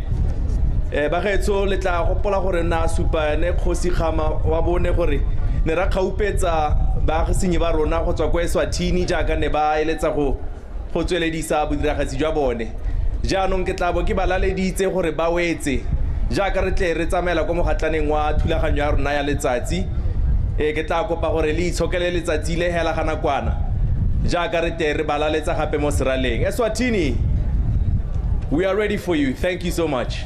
ba getso le tla gopola gore na supane Kgosi Khama wa bone gore ne ra kgaupetsa ba ge senye ba rona go tswa kwa Eswatini jaaka ne ba eletsa go tsweledisa bodiragatsi jwa bone jaanong ke tlabo ke balaleditse gore ba wetse jaaka re tle re tsamaela kwa mogatlaneng wa thulaganyo ya rona ya letsatsi ke tla kopa gore le itshokele letsatsi le hela gana kwana jaaka re tle re balaletsa gape mo seraleng Eswatini, we are ready for you. Thank you so much.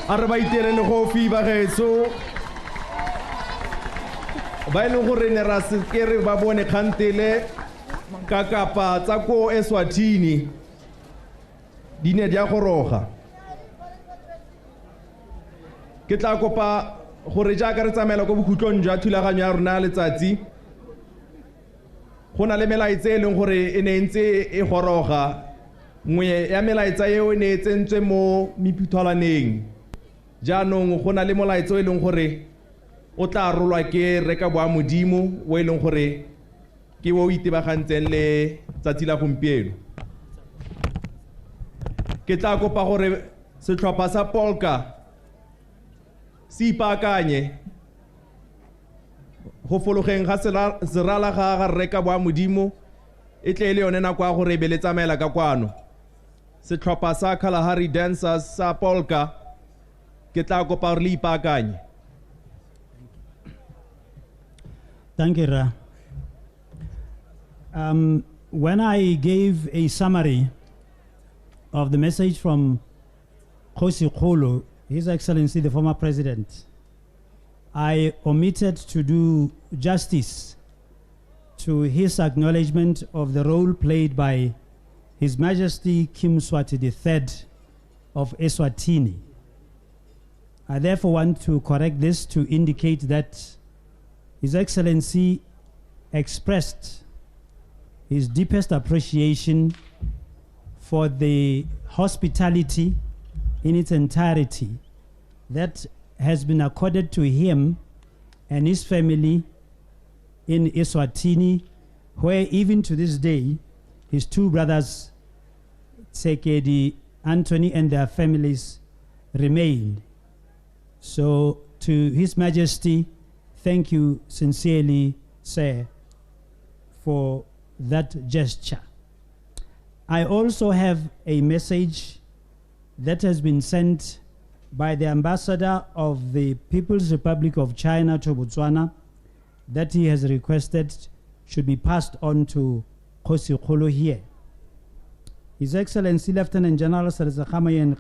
a re ba iterele Kgofi ba gaetso ba e leng gore ne ra se ke re ba bone kgantele ka kapa tsa ko Eswatini di ne di a goroga ke tla kopa gore jaaka re tsamaela go bokhutlong jwa thulaganyo ya rona letsatsi go na le melaetsa e leng gore e ne ntse e goroga ngwe ya melaetsa eo ne e tsentswe mo mephuthalaneng jaanong go na le molaetsa e leng gore o tla rolwa ke reka boa modimo o e leng gore ke wo itebagantseng le tsatsi la gompieno ke tla kopa gore setlhopha sa polka se ipaakanye go fologeng ga serala ga reka boa modimo e tle le yone nako ya gore e be le tsamaela ka kwano setlhopha sa Kalahari Dancers sa polka ke tla kopa gore le ipaakanye. Thank you, Ra. When I gave a summary of the message from Kgolo, His Excellency the former president, I omitted to do justice to his acknowledgement of the role played by His Majesty Kim Mswati III of Eswatini. I therefore want to correct this to indicate that His Excellency expressed his deepest appreciation for the hospitality in its entirety that has been accorded to him and his family in Eswatini, where even to this day, his two brothers, Tsekedi, Anthony, and their families remain. So to His Majesty, thank you sincerely, sir, for that gesture. I also have a message that has been sent by the ambassador of the People's Republic of China to Botswana that he has requested should be passed on to Kgolo here. His Excellency Lieutenant General Seretse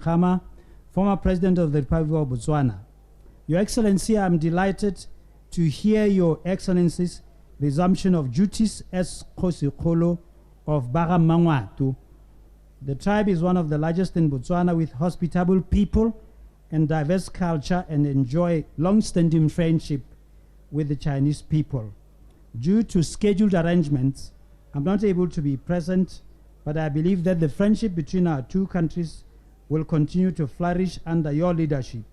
Khama, former President of the Republic of Botswana. Your Excellency, I'm delighted to hear Your Excellency's resumption of duties as Kgolo of Bangwato. The tribe is one of the largest in Botswana with hospitable people and diverse culture and enjoy long-standing friendship with the Chinese people. Due to scheduled arrangements, I'm not able to be present, but I believe that the friendship between our two countries will continue to flourish under your leadership.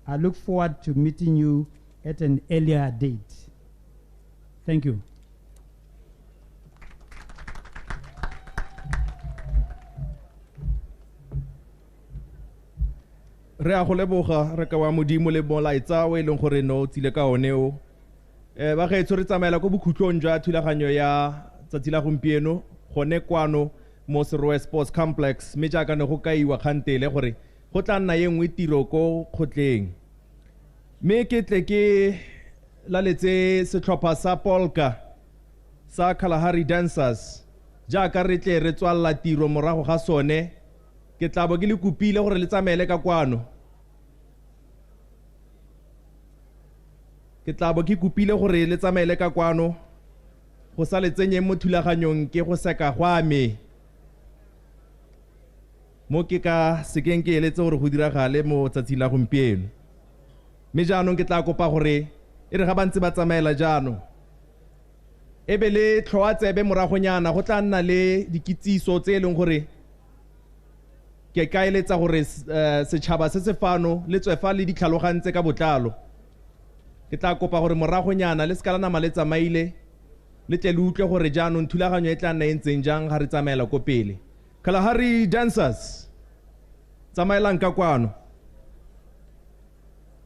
I look forward to meeting you at an earlier date. Thank you. Re a go leboga re ka wa modimo le molaetsa o e leng gore no tsile ka one o ba gaetso re tsamaela go bokhutlong jwa thulaganyo ya tsatsi la gompieno gone kwano mo Serowe Sports Complex mme jaaka ne go kaiwa kgantele gore go tla nna ye nngwe tiro ko kgotleng mme ke tle ke laletse setlhopha sa polka sa Kalahari Dancers jaaka re tle re tswalla tiro morago ga sone ke tla bo ke le kupile gore le tsamaele ka kwano ke tla bo ke kupile gore le tsamaele ka kwano go sa le tsenye mo thulaganyong ke go seka gwame mo ke ka sekeng ke eletse gore go diragale mo tsatsi la gompieno mme jaanong ke tla kopa gore e re ga bantse ba tsamaela jaanong e be le tlhoa tsebe moragonyana go tla nna le dikitsiso tse e leng gore ke kaeletsa gore setšhaba se se fano le tswefa le ditlhalogantse ka botlalo ke tla kopa gore moragonyana le se ka la nama le tsamaile le tle le utlwe gore jaanong thulaganyo e tla nna e ntseng jang ga re tsamaela ko pele Kalahari Dancers tsamaelang ka kwano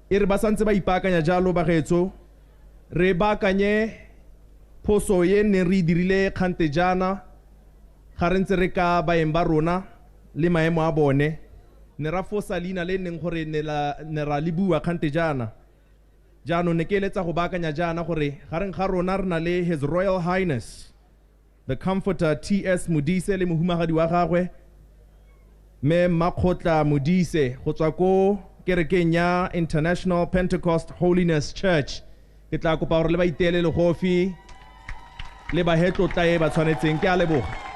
e re ba santse ba ipaakanya jalo ba gaetso re baakanye phoso ye ne re dirile kgante jana ga re ntse re ka baeng ba rona le maemo a bone ne ra fosa leina le neng gore ne ra le bua kgante jana jaanong ne ke eletsa go baakanya jana gore gareng ga rona re na le His Royal Highness the Comforter T.S. Modise le mohumagadi wa gagwe me Makgotla Modise go tswa ko kerekeng ya International Pentecost Holiness Church. Ke tla kopa hore le ba iteele legofi le ba hetlotla e ba tshwanetseng. Ke a leboga.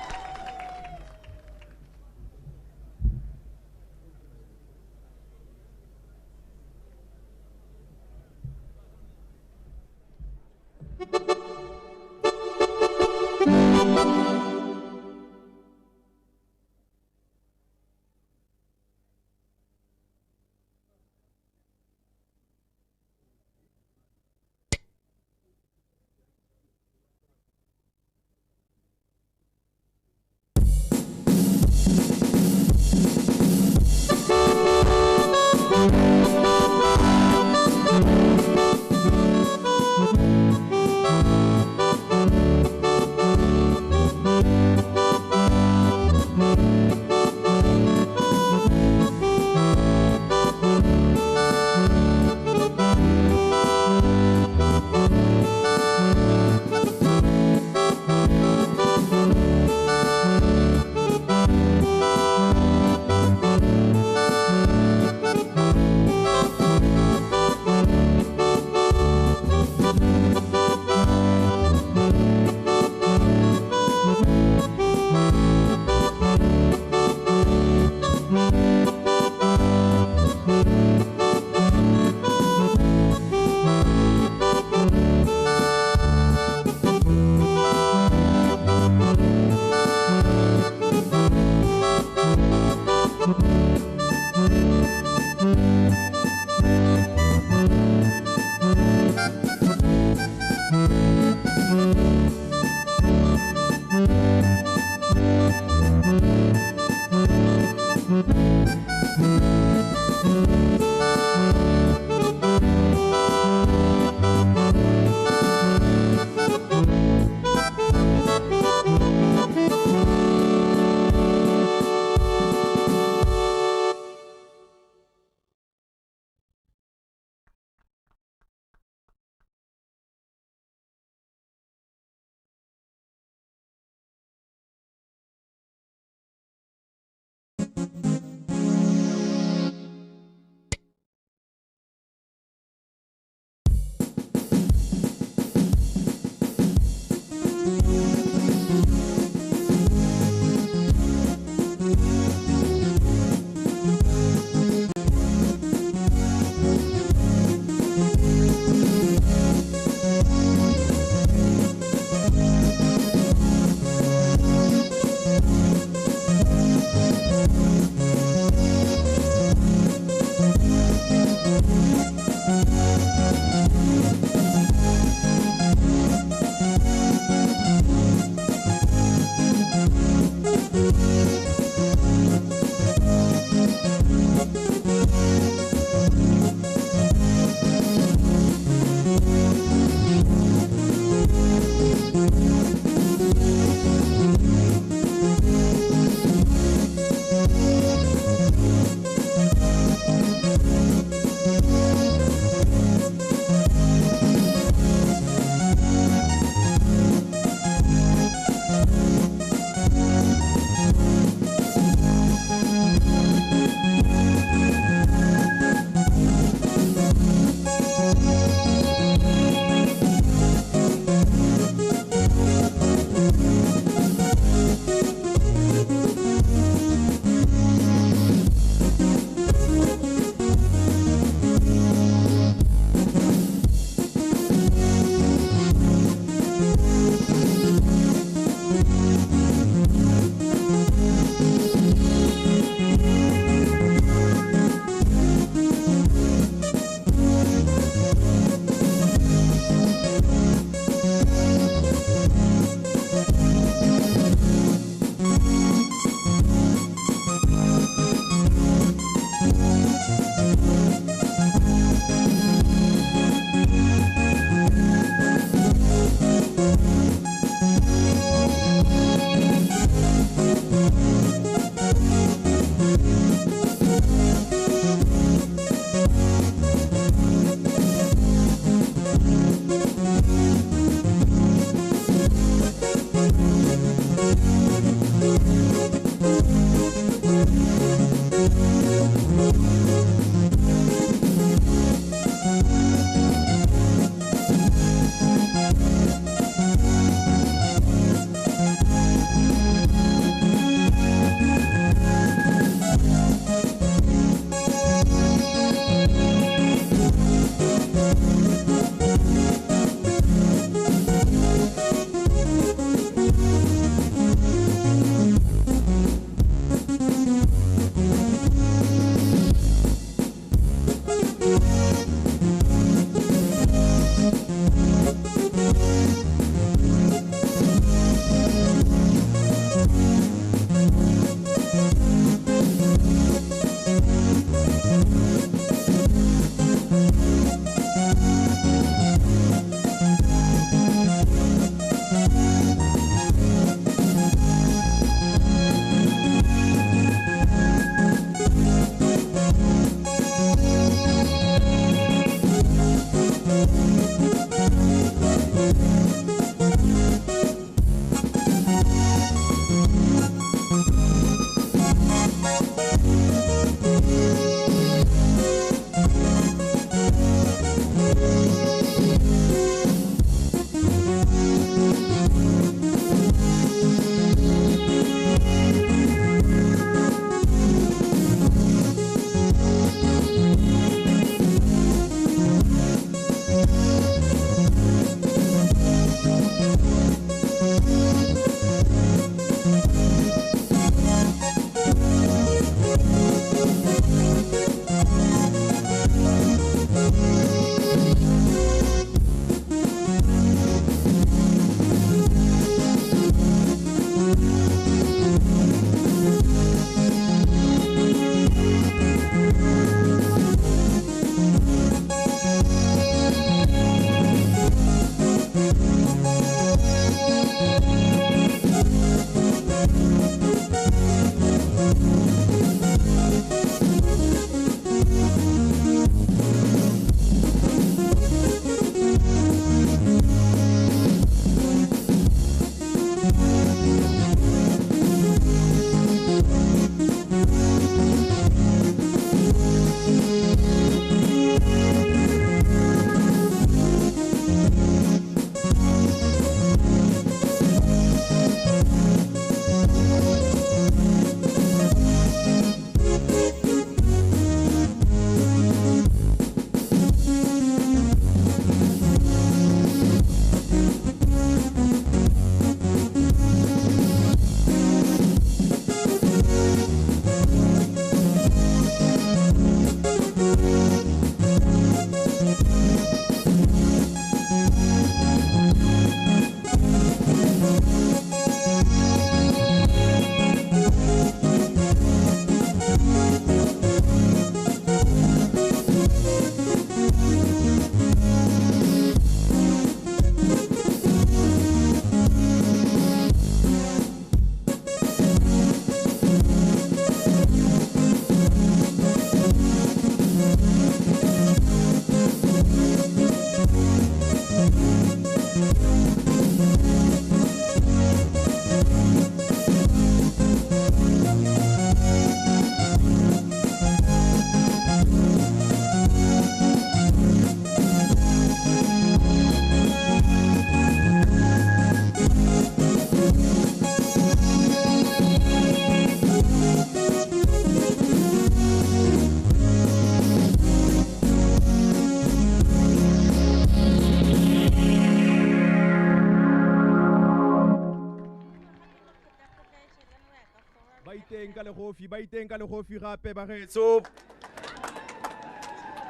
iteng ka legofi gape bagetso.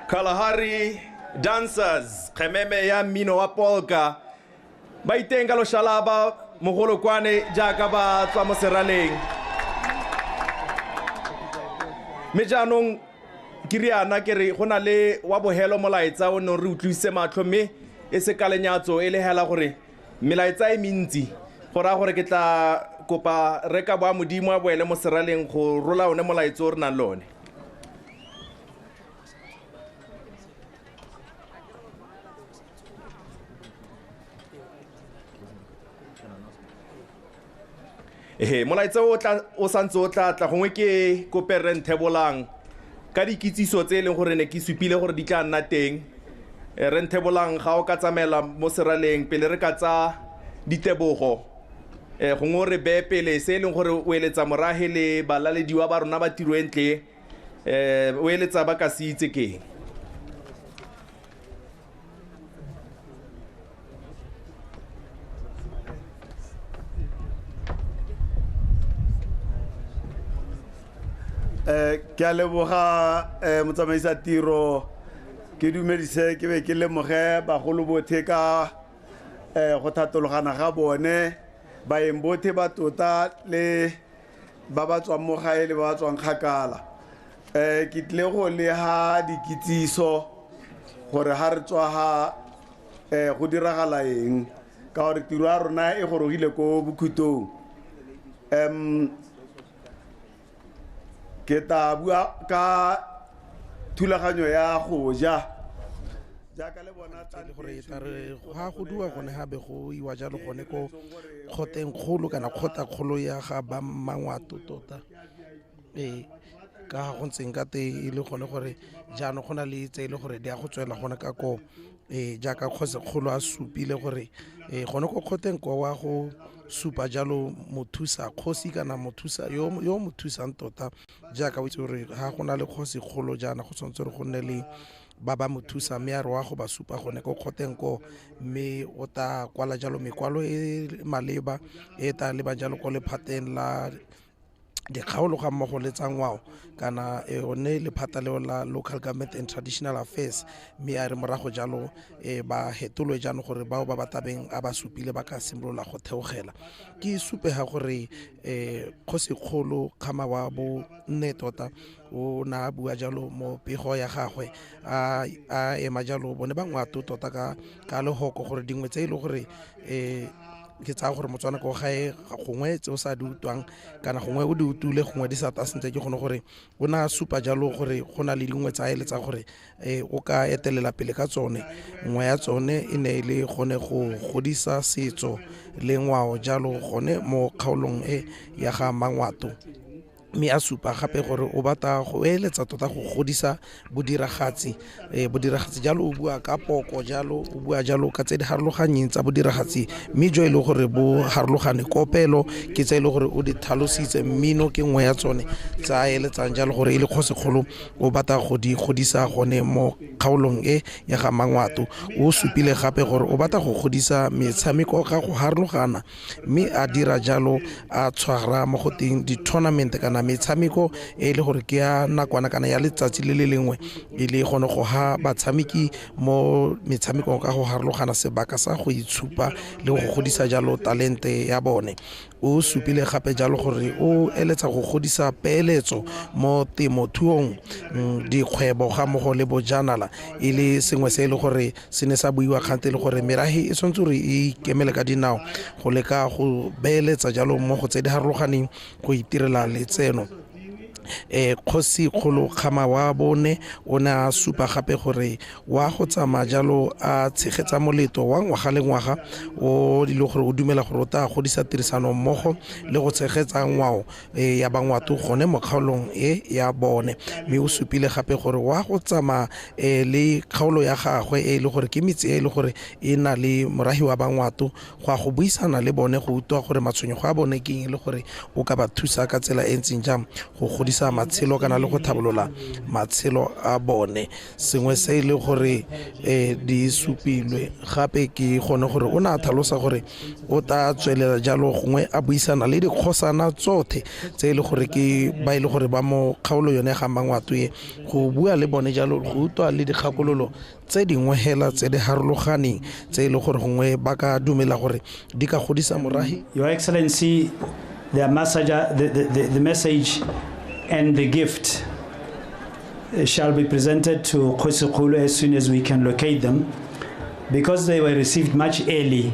Kalahari dancers khememe ya mmino wa polka ba iteng ka loshalaba mogolokwane jaaka ba tswa mo seraleng. Me jaanong ke riana ke re go na le wa bohelo molaetsa o ne re utlwise matlho mme e se ka lenyatso e le hela gore melaetsa e mentsi go raya gore ke tla kopa re ka boa modimo a boele mo seraleng go rola one molaetsa o re nang le one. Molaetsa o santse o tla gongwe ke kope re nthebolang ka dikitsiso tse e leng gore ne ke supile gore di tla nna teng. Re nthebolang ga o ka tsamela mo seraleng pele re ka tsa ditebogo gongwe re beye pele se e leng gore o eletsa morage le balalediwa ba rona ba tiro entle o eletsa ba ka se itse keng. Ke a leboga motsamaisa tiro ke dumedise ke be ke lemoge bagolo botlhe ka go thatologana ga bone baeng botlhe ba tota le ba ba tswang mo gae le ba ba tswang kgakala. Ke tlile go le ha dikitsiso gore ha re tswa ha go diragala eng ka gore tiro ya rona e gorogile ko bokhutong. Ke ta bua ka thulaganyo ya go ja jaaka le bona tsa gore ta re ga go dua gone gabe go iwa jalo gone ko kgoteng kgolo kana kgota kgolo ya ga ba Bangwato tota. Ka go ntseng ka te e le gone gore jaanong go na le tse e le gore di a go tswela gone ka ko jaaka Kgosi Kgolo a supile gore gone ko kgoteng ko wa go supa jalo mothusa kgosi kana mothusa yo mo thusang tota jaaka o itse gore ga go na le Kgosi Kgolo jaana go tshwanetse re go nne le ba ba mothusa mme a re wa go ba supa gone ko kgoteng ko mme o ta kwala jalo mekwalo e maleba e ta leba jalo ko lephateng la dikgaolo ga mmogo le tsa ngwao kana one lephata leo la local government and traditional affairs mme a re morago jalo ba hetolwe jaanong gore bao ba batabeng a ba supile ba ka simolola go theogela. Ke supe ga gore Kgosi Kgolo Khama wa bo nne tota o na bua jalo mo pego ya gagwe a ema jalo bone Bangwato tota ka lehoko gore dingwe tse e le gore ke tsa gore Motswana ko gae gongwe tse o sa di utwang kana gongwe o di utule gongwe di sa ta sentle ke gone gore o na supa jalo gore go na le dingwe tsa ele tsa gore o ka etelela pele ka tsone. Nngwe ya tsone e ne le gone go godisa setso le ngwao jalo gone mo kgaolong ya ga Bangwato. Mme a supa gape gore o batla go eletsa tota go godisa bodiragatsi jalo o bua ka poko jalo o bua jalo ka tse di harologanyeng tsa bodiragatsi mme jo e le gore bo harologane kopelo ke tse e le gore o di tlhalositse mmino ke nngwe ya tsone tsa eletsang jalo gore e le Kgosi Kgolo o batla go di godisa gone mo kgaolong ya ga Bangwato. O supile gape gore o batla go godisa metshameko ga go harologana mme a dira jalo a tshwara mo go teng di-tournament kana metshameko e le gore ke ya nakwana kana ya letsatsi le le lengwe e le gone go ha batshameki mo metshamekong ka go harologana sebaka sa go itshupa le go godisa jalo talente ya bone. O supile gape jalo gore o eletsa go godisa peeletso mo temothuong dikgwebo ga mmogo le bojanala e le sengwe se e le gore se ne sa buiwa kgante le gore merahi e tshwanetse gore e ikemele ka dinao go leka go beeletsa jalo mo go tse di harologaneng go itirela letseno. Kgosi Kgolo Khama wa bone o ne a supa gape gore wa go tsamaya jalo a tshegetsa moletlo wa ngwaga le ngwaga o dilo gore o dumela gore o ta godisa tirisano mmogo le go tshegetsa ngwao ya Bangwato gone mo kgaolong ya bone. Mme o supile gape gore wa go tsamaya le kgaolo ya gagwe e le gore ke metsi e le gore e na le morahi wa Bangwato go a go buisana le bone go utlwa gore matshwenyego a bone ke eng le gore o ka ba thusa ka tsela e ntseng jang go godisa godisa matshelo kana le go thabolola matshelo a bone sengwe se ile gore di supilwe gape ke gone gore o na tlhalosa gore o ta tswelela jalo gongwe a buisana le dikgosana tsothe tse ile gore ke ba ile gore ba mo kgaolo yone ga Bangwato e go bua le bone jalo go utwa le dikgakololo tse dingwe hela tse di harologaneng tse ile gore gongwe ba ka dumela gore di ka godisa morahi. Your Excellency, the message and the gift shall be presented to Kgosi Kgolo as soon as we can locate them. Because they were received much early,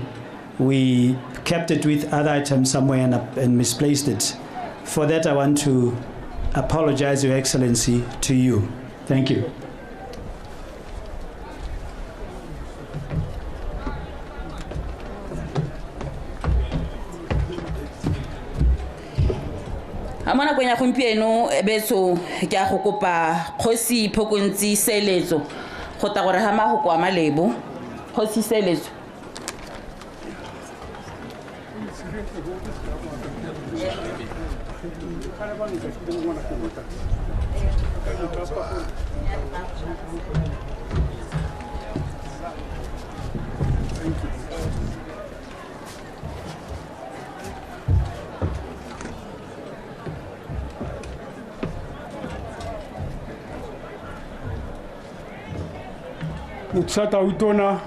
we kept it with other items somewhere and misplaced it. For that, I want to apologize, Your Excellency, to you. Thank you. Amana kwenya gompieno beso ke a go kopa Kgosi Phokontsi Seletso go ta gore ha ma go kwa malebo Kgosi Seletso. Mutsata utona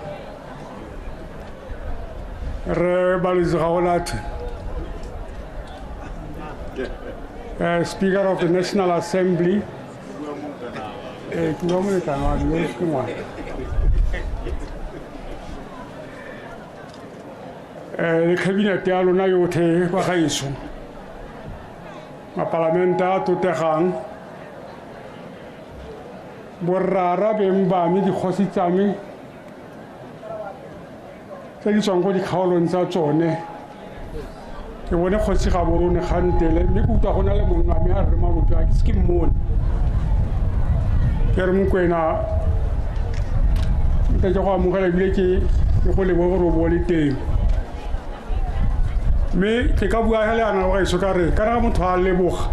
re balizgaolat Speaker of the National Assembly le cabinet ya lona yotlhe ba gaetso mapalamenta a totegang borrara beng ba me dikgosi tsa me tse di tswang go dikgaolong tsa tsone ke bone kgosi ga borone gantele mme ke utlwa go na le mongwe a me a re malope a ke se ke mmone ke re Mokwena nte ke go amogela ebile ke go leboga gore o bo le teng mme ke ka bua le ana wa iso ka re kana motho a leboga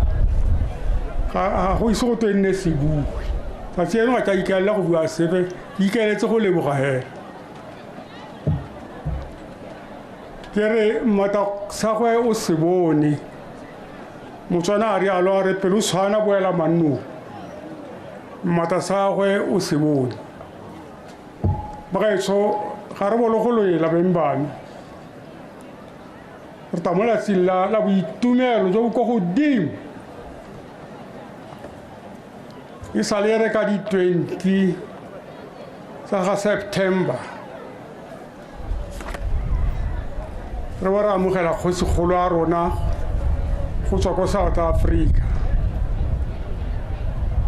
ga go iso go tenne se bue fa tseno a tla ikela go bua sefe ke ikeletse go leboga hela ke re mmata sa gwe o se bone Motswana a re alo a re pelo tshwana boela manno mmata sa gwe o se bone ba gaetso ga re bologolo e la bembane re tamola tsilla la boitumelo jo go godimo e sale re ka di 20 sa ga September re wa ra amogela Kgosi Kgolo a rona go tswa ko South Africa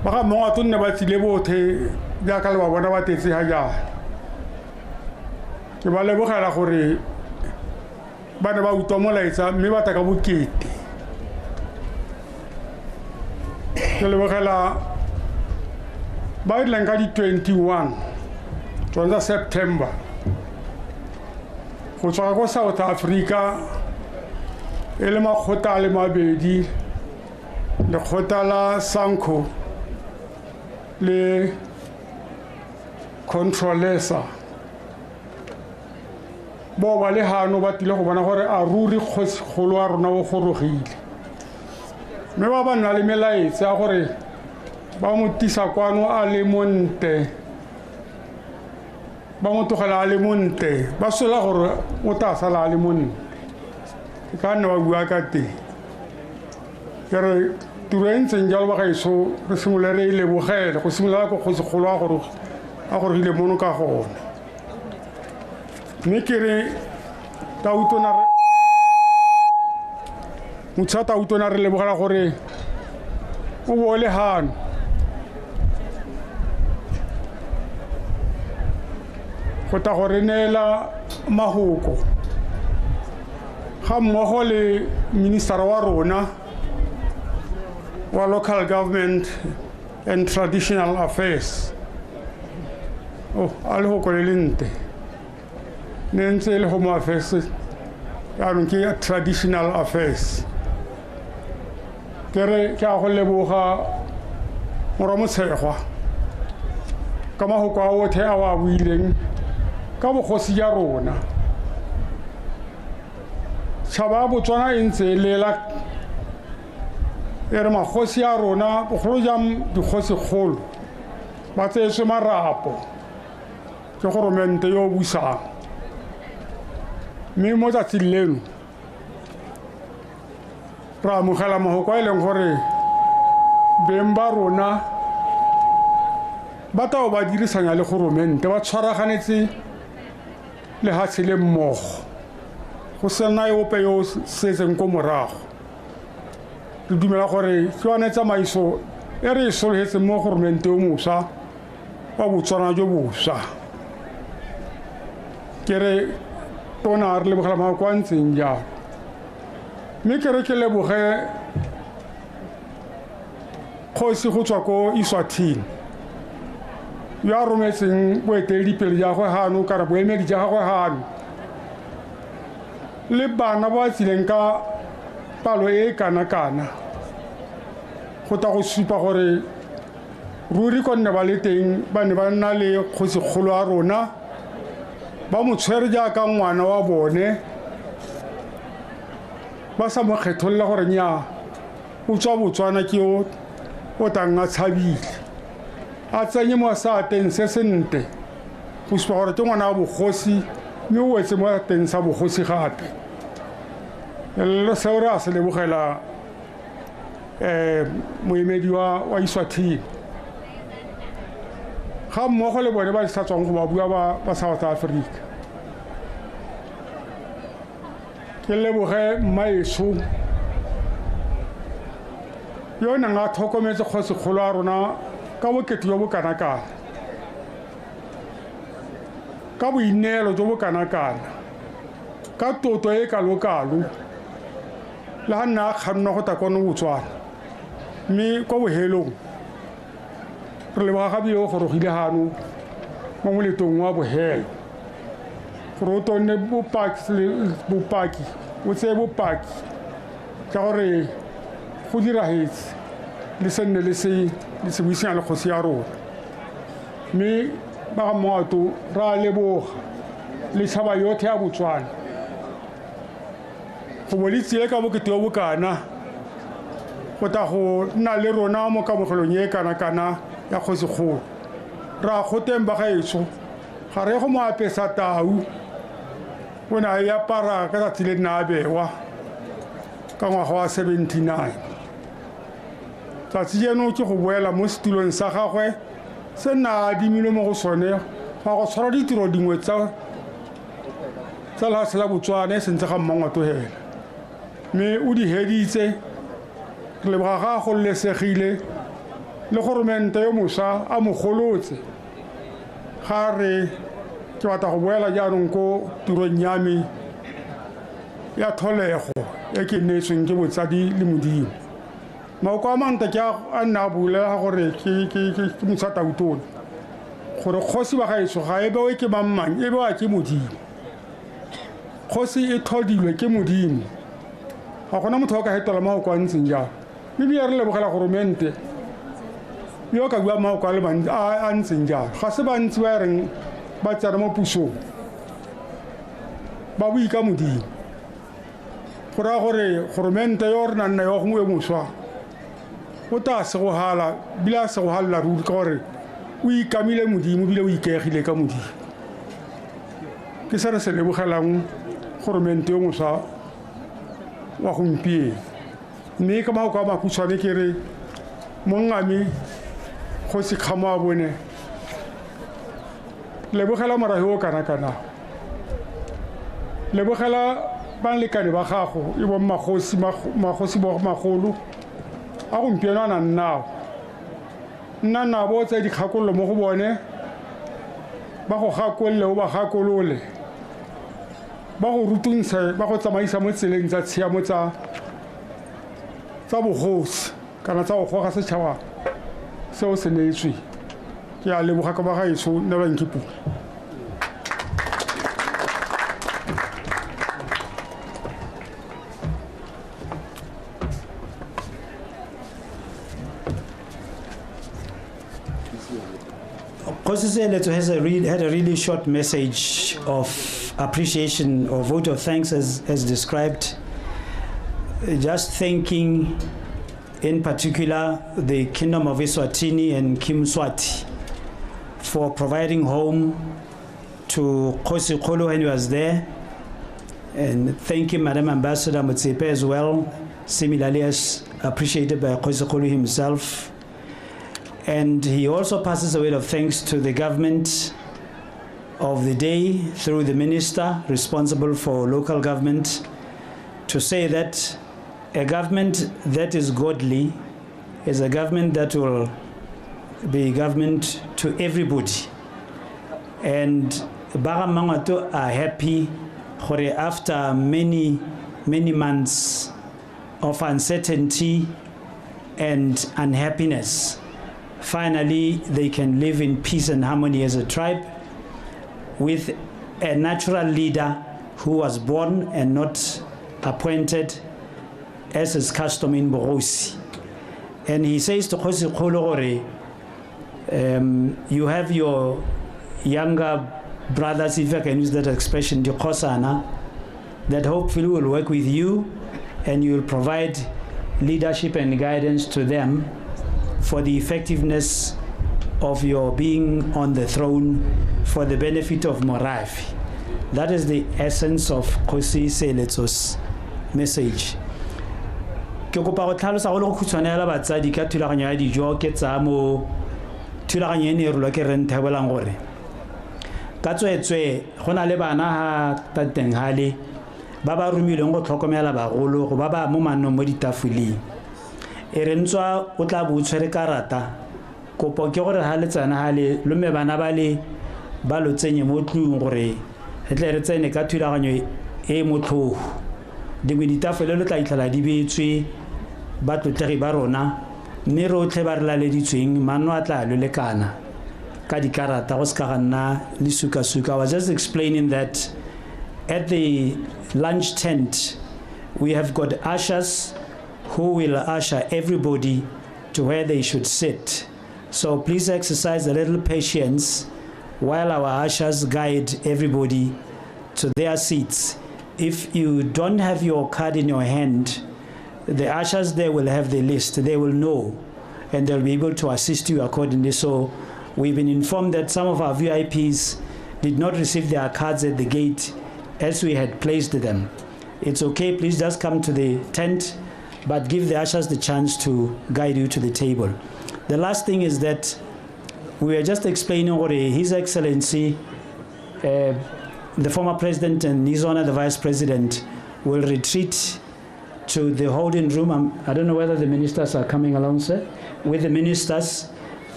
ba ga Bangwato nne ba tsile bothe jaaka le ba bona ba tetse ha ja ke ba lebogela gore ba ne ba utwa molaetsa mme ba taka bokete ke lebogela ba ile ka di 21 tswa September go tswa go South Africa e le makgotla le mabedi lekgotla la Sanco le controllesa bo ba le hano ba tile go bona gore a ruri Kgosi Kgolo a rona o gorogile mme ba ba nna le melaetsa gore ba mo tisa kwano a le monte ba mo togela a le monte ba sola gore o ta sala a le monte ka nna ba bua ka teng ke re tiro e ntseng jalo ba gaetso re simole re ile bogele go simolela go Kgosi Kgolo a gorogile mono ka gona mme ke re tautona re motho tautona re lebogela gore o bo le hano go ta gore neela mahoko ga mmogo le minister wa rona wa local government and traditional affairs a le go le lente ne ntse le home affairs ya ke traditional affairs ke re ke a go leboga moramotshegwa ka mahoko a otlhe a o a buileng ka bogosi ya rona tšhaba ya Botswana e ntse e lela e re magosi a rona bogolo jang dikgosikgolo ba tseetswe marapo ke goromente yo o busang mme mo tsatsing leno re amogela mahoko a e leng gore beng ba rona ba tao ba dirisanya le goromente ba tshwaraganetse lehatshe le mmogo go sena ope yo setseng ko morago re dumela gore ke yone tsamaiso e re e sologetseng mo goromente yo mošwa wa Botswana jo bošwa ke re tona re lebogela mahoko a ntseng jalo mme ke re ke leboge kgosi go tswa ko Eswatini yo a rometseng boeteledipele ja gagwe gano kana boemedi ja gagwe gano le bana ba tsileng ka palo e kana-kana go ta go supa gore ruri ko nne ba le teng ba ne ba nna le kgosikgolo a rona ba mo tshwere jaaka ngwana wa bone ba sa mo kgetholola gore nnyaa o tswa Botswana ke o tang a tshabile a tsenye mo saateng se sente go supa gore ke ngwana wa bogosi mme o wetse mo teng sa bogosi gape seo re a se lebogela moemedi wa Eswatini ga mmogo le bone ba sa tswang go ba bua ba South Africa ke leboge mmaeso yo neng a tlhokometse kgosikgolo a rona ka bokete jo bo kana-kana ka boineelo jo bo kana-kana ka toto e kalo-kalo le ga nna a kgannwa go ta kono Botswana mme kwa bohelong re leboga gape yo o gorogile gano mo moletong wa bohelo gore o tonne bopaki o tseye bopaki ka gore go diragetse le se nne le se buisana le kgosi ya rona mme ba ga Bangwato re a leboga le tšhaba yotlhe ya Botswana go bo le tsile ka bokete yo bokana go ta go nna le rona mo kamogelong e kana-kana ya kgosikgolo re a goteng ba gaetso ga re go mo apesa tau o ne a e apara ka tsatsi le nna a bewa ka ngwaga wa 79 tsatsi jeno ke go boela mo setulong sa gagwe se nna a adimilwe mo go sone ga go tshwara ditiro dingwe tsa lehatshe la Botswana e sentse ga Bangwato hela mme o di heditse re leboga ga go lesegile le goromente yo mošwa a mogolotse ga re ke batla go boela jaanong ko tirong yame ya tlholego e ke neetsweng ke botsadi le Modimo maoko a manta ke a nna a bolela gore ke mošwa Tautona gore kgosi ba gaetso ga e bewe ke mang e bewa ke Modimo kgosi e tlhodilwe ke Modimo ga gona motho o ka fetola maoko a ntseng jalo mme re lebogela goromente yo ka bua maoko a ntseng jalo ga se bantsi ba reng ba tsena mo pusong ba bui ka Modimo go raya gore goromente yo re nang na yo gongwe mošwa o ta segogala bile a segogalela ruri ka gore o ikamile Modimo bile o ikaegile ka Modimo ke se re se lebogelang goromente yo mošwa wa gompieno mme ka maoko a makhutshwane ke re mongame Kgosi Khama wa bone lebogela morahi o kana-kana lebogela balekane ba gago e bo magosi ba magolo a gompieno a nna nabo o tsaye dikgakololo mo go bone ba go gakolole o ba gakolole ba go rutuntshe ba go tsamaisa mo tseleng tsa tshiamo tsa bogosi kana tsa go goga setšhaba seo se neetswe ke a leboga ka ba gaetso nne bankipula Kgosi Seretse had a really short message of appreciation or vote of thanks as described. Just thanking in particular the Kingdom of Eswatini and Kim Swati for providing home to Kgosi Kgolo when he was there. And thank you, Madam Ambassador Motsepe as well, similarly as appreciated by Kgosi Kgolo himself. And he also passes a word of thanks to the government of the day through the minister responsible for local government, to say that a government that is godly is a government that will be government to everybody. And Bangwato are happy after many months of uncertainty and unhappiness, finally they can live in peace and harmony as a tribe with a natural leader who was born and not appointed, as is custom in Kgosi. And he says to Kgosi Kgolo, you have your younger brothers, if I can use that expression, the Khosana, that hopefully will work with you and you will provide leadership and guidance to them for the effectiveness of your being on the throne for the benefit of Moravi. That is the essence of Kgosi Seretse's message. Ke kopa go tlhalosa go le go khutshwanela batsadi ka thulaganyo ya dijo ke tsa mo thulaganyo ene re lo ke re nthebelang gore ka tswetswe go na le bana ha tateng hale ba ba rumileng go tlhokomela bagolo go ba ba mo manong mo ditafoleng e re ntswa o tla bo tshwere karata kopo ke gore ha le tsana hale lume bana ba le ba lo tsenye mo tlung gore re tle re tsene ka thulaganyo e motlho dingwe ditafole le tla itlhala di betswe ba tlotlegi ba rona mme rotlhe ba re laleditsweng mano a tla lekana ka dikarata go se ka ganna le suka-suka. I was just explaining that at the lunch tent we have got ushers who will usher everybody to where they should sit. So please exercise a little patience while our ushers guide everybody to their seats. If you don't have your card in your hand, the ushers there will have the list. They will know and they'll be able to assist you accordingly. So we've been informed that some of our VIPs did not receive their cards at the gate as we had placed them. It's okay, please just come to the tent, but give the ushers the chance to guide you to the table. The last thing is that we are just explaining what His Excellency, the former president and His Honor the Vice President will retreat to the holding room. I don't know whether the ministers are coming along, sir, with the ministers,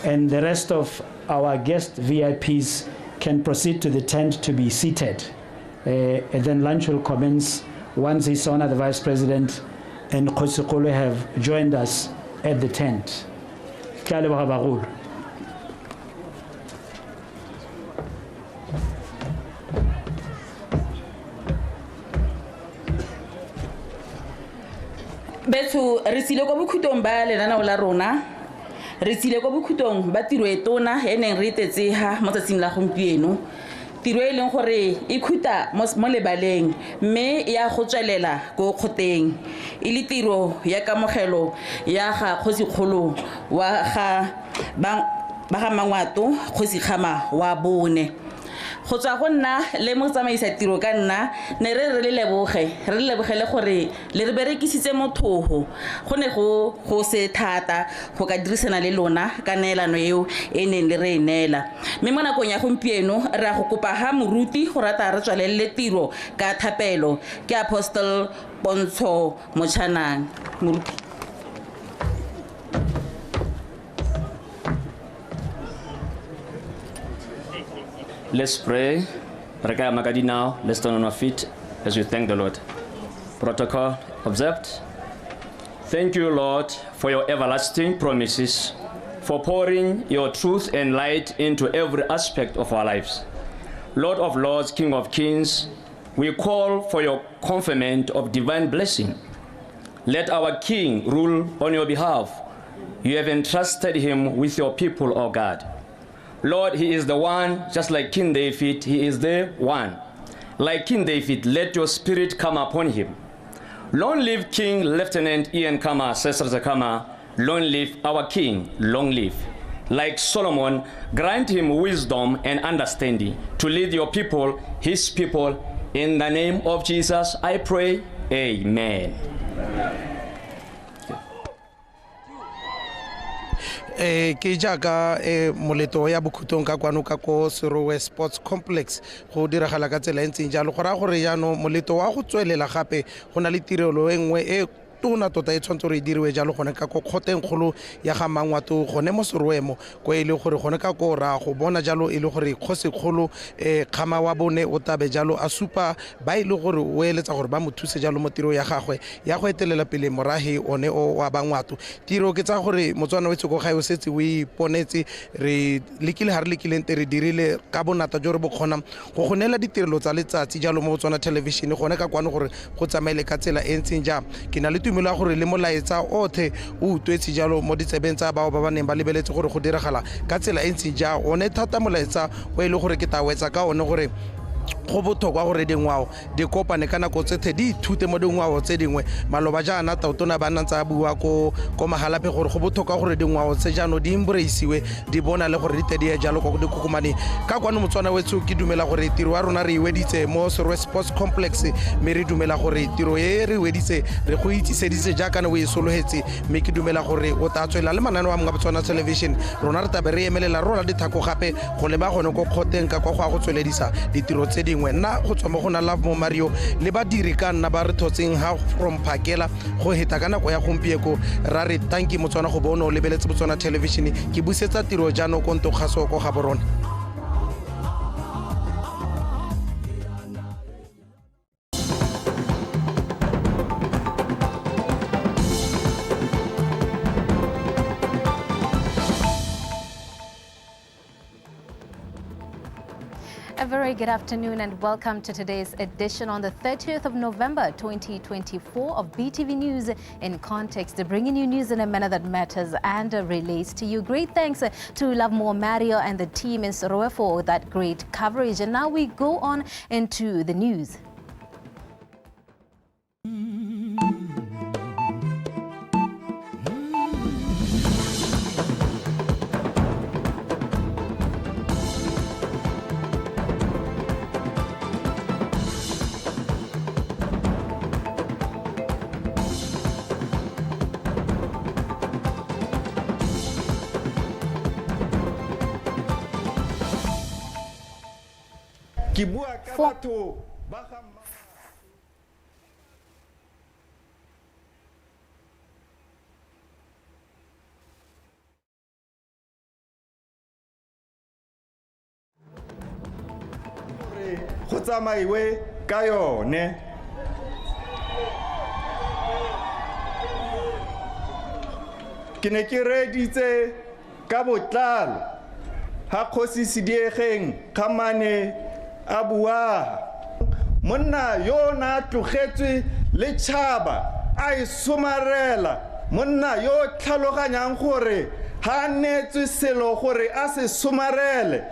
and the rest of our guest VIPs can proceed to the tent to be seated. And then lunch will commence once His Honor the Vice President and Kgosi Kgolo have joined us at the tent. Bethu re sile go bokhutong ba lenanao la rona re sile go bokhutong ba tiro e tona e neng re tetseha mo tsatsing la gompieno tiro e leng gore e khuta mo lebaleng mme ya go tswelela go khoteng e le tiro ya kamogelo ya ga Kgosi Kgolo wa ga Bangwato Kgosi Khama wa bone go tswa go nna le mo tsamaisa tiro ka nna ne re le lebogele gore le re berekisitse mothogo go ne go se thata go ka dirisana le lona ka neelano eo e neng le re neela mme mo nakong ya gompieno re a go kopa ha moruti go rata re tswalelle tiro ka thapelo ke Apostle Pontsho Motshanang moruti. Let's pray. Now, let's stand on our feet as we thank the Lord. Protocol observed. Thank you, Lord, for your everlasting promises, for pouring your truth and light into every aspect of our lives. Lord of Lords, King of Kings, we call for your conferment of divine blessing. Let our King rule on your behalf. You have entrusted him with your people, O God. Lord, he is the one, just like King David, he is the one. Like King David, let your spirit come upon him. Long live King Lieutenant Ian Khama, Seretse Khama. Long live our King, long live. Like Solomon, grant him wisdom and understanding to lead your people, his people. In the name of Jesus, I pray, amen. Ke jaaka moleto ya bokhutong ka kwano ka ko Serowe Sports Complex go diragala ka tsela ntseng jalo go ra gore yaano moleto wa go tswelela gape go na le tirelo engwe e tona tota e tshwanetse re diriwe jalo gone ka ko khoteng kgolo ya ga Bangwato gone mo Serowe mo go ile gore gone ka ko ra go bona jalo ile gore Kgosi kgolo Khama wa bone o tabe jalo a supa ba ile gore o eletsa gore ba mo thuse jalo mo tiro ya gagwe ya go etelela pele morahe one o wa Bangwato tiro ke tsa gore motswana wetse go ga yo setse o iponetse re lekile ha re lekile nte re dirile ka bonata jo re bokgona go gonela ditirelo tsa letsatsi jalo mo Botswana television gone ka kwano gore go tsamaile ka tsela e ntseng ja ke na le tumela gore le molaetsa othe o utwetse jalo mo ditsebeng tsa bao ba baneng ba lebeletse gore go diragala ka tsela e ntse ja one thata molaetsa o ile gore ke tawetsa ka one gore go botlhokwa gore dingwao di kopane ka nako tse di ithute mo dingwao tse dingwe maloba jaana tautona ba nna tsa bua ko magalape gore go botlhokwa gore dingwao tse jaano di embracewe di bona le gore di tedi jalo go dikokomane ka kwano motswana wetso ke dumela gore tiro ya rona re iweditse mo Serowe Sports Complex me re dumela gore tiro e re iweditse re go itseditse jaaka ne o e solohetse me ke dumela gore o ta tswela le manano a mga Botswana television rona re tabe re emelela rola dithako gape go le ba gone go khoteng ka kwa go tsweledisa ditiro tse dingwe nna go tswa mo gona Love mo Mario le badiri ka nna ba re thotseng ha from Phakela go heta ka nako ya gompieko ra re tanki Motswana go bona o lebeletse Botswana television ke busetsa tiro jano konto kgaso go ga borona. A very good afternoon and welcome to today's edition on the 30th of November 2024 of BTV News in Context, bringing you news in a manner that matters and relates to you. Great thanks to Love More Mario and the team in Serowe for that great coverage. And now we go on into the news. Go tsamaiwe ka yone ke ne ke reditse ka botlalo ha Kgosi Sidiegeng Khamane a bua monna yo na tlogetswe le tšhaba a e somarela monna yo tlhaloganyang gore ha netswe selo gore a se somarele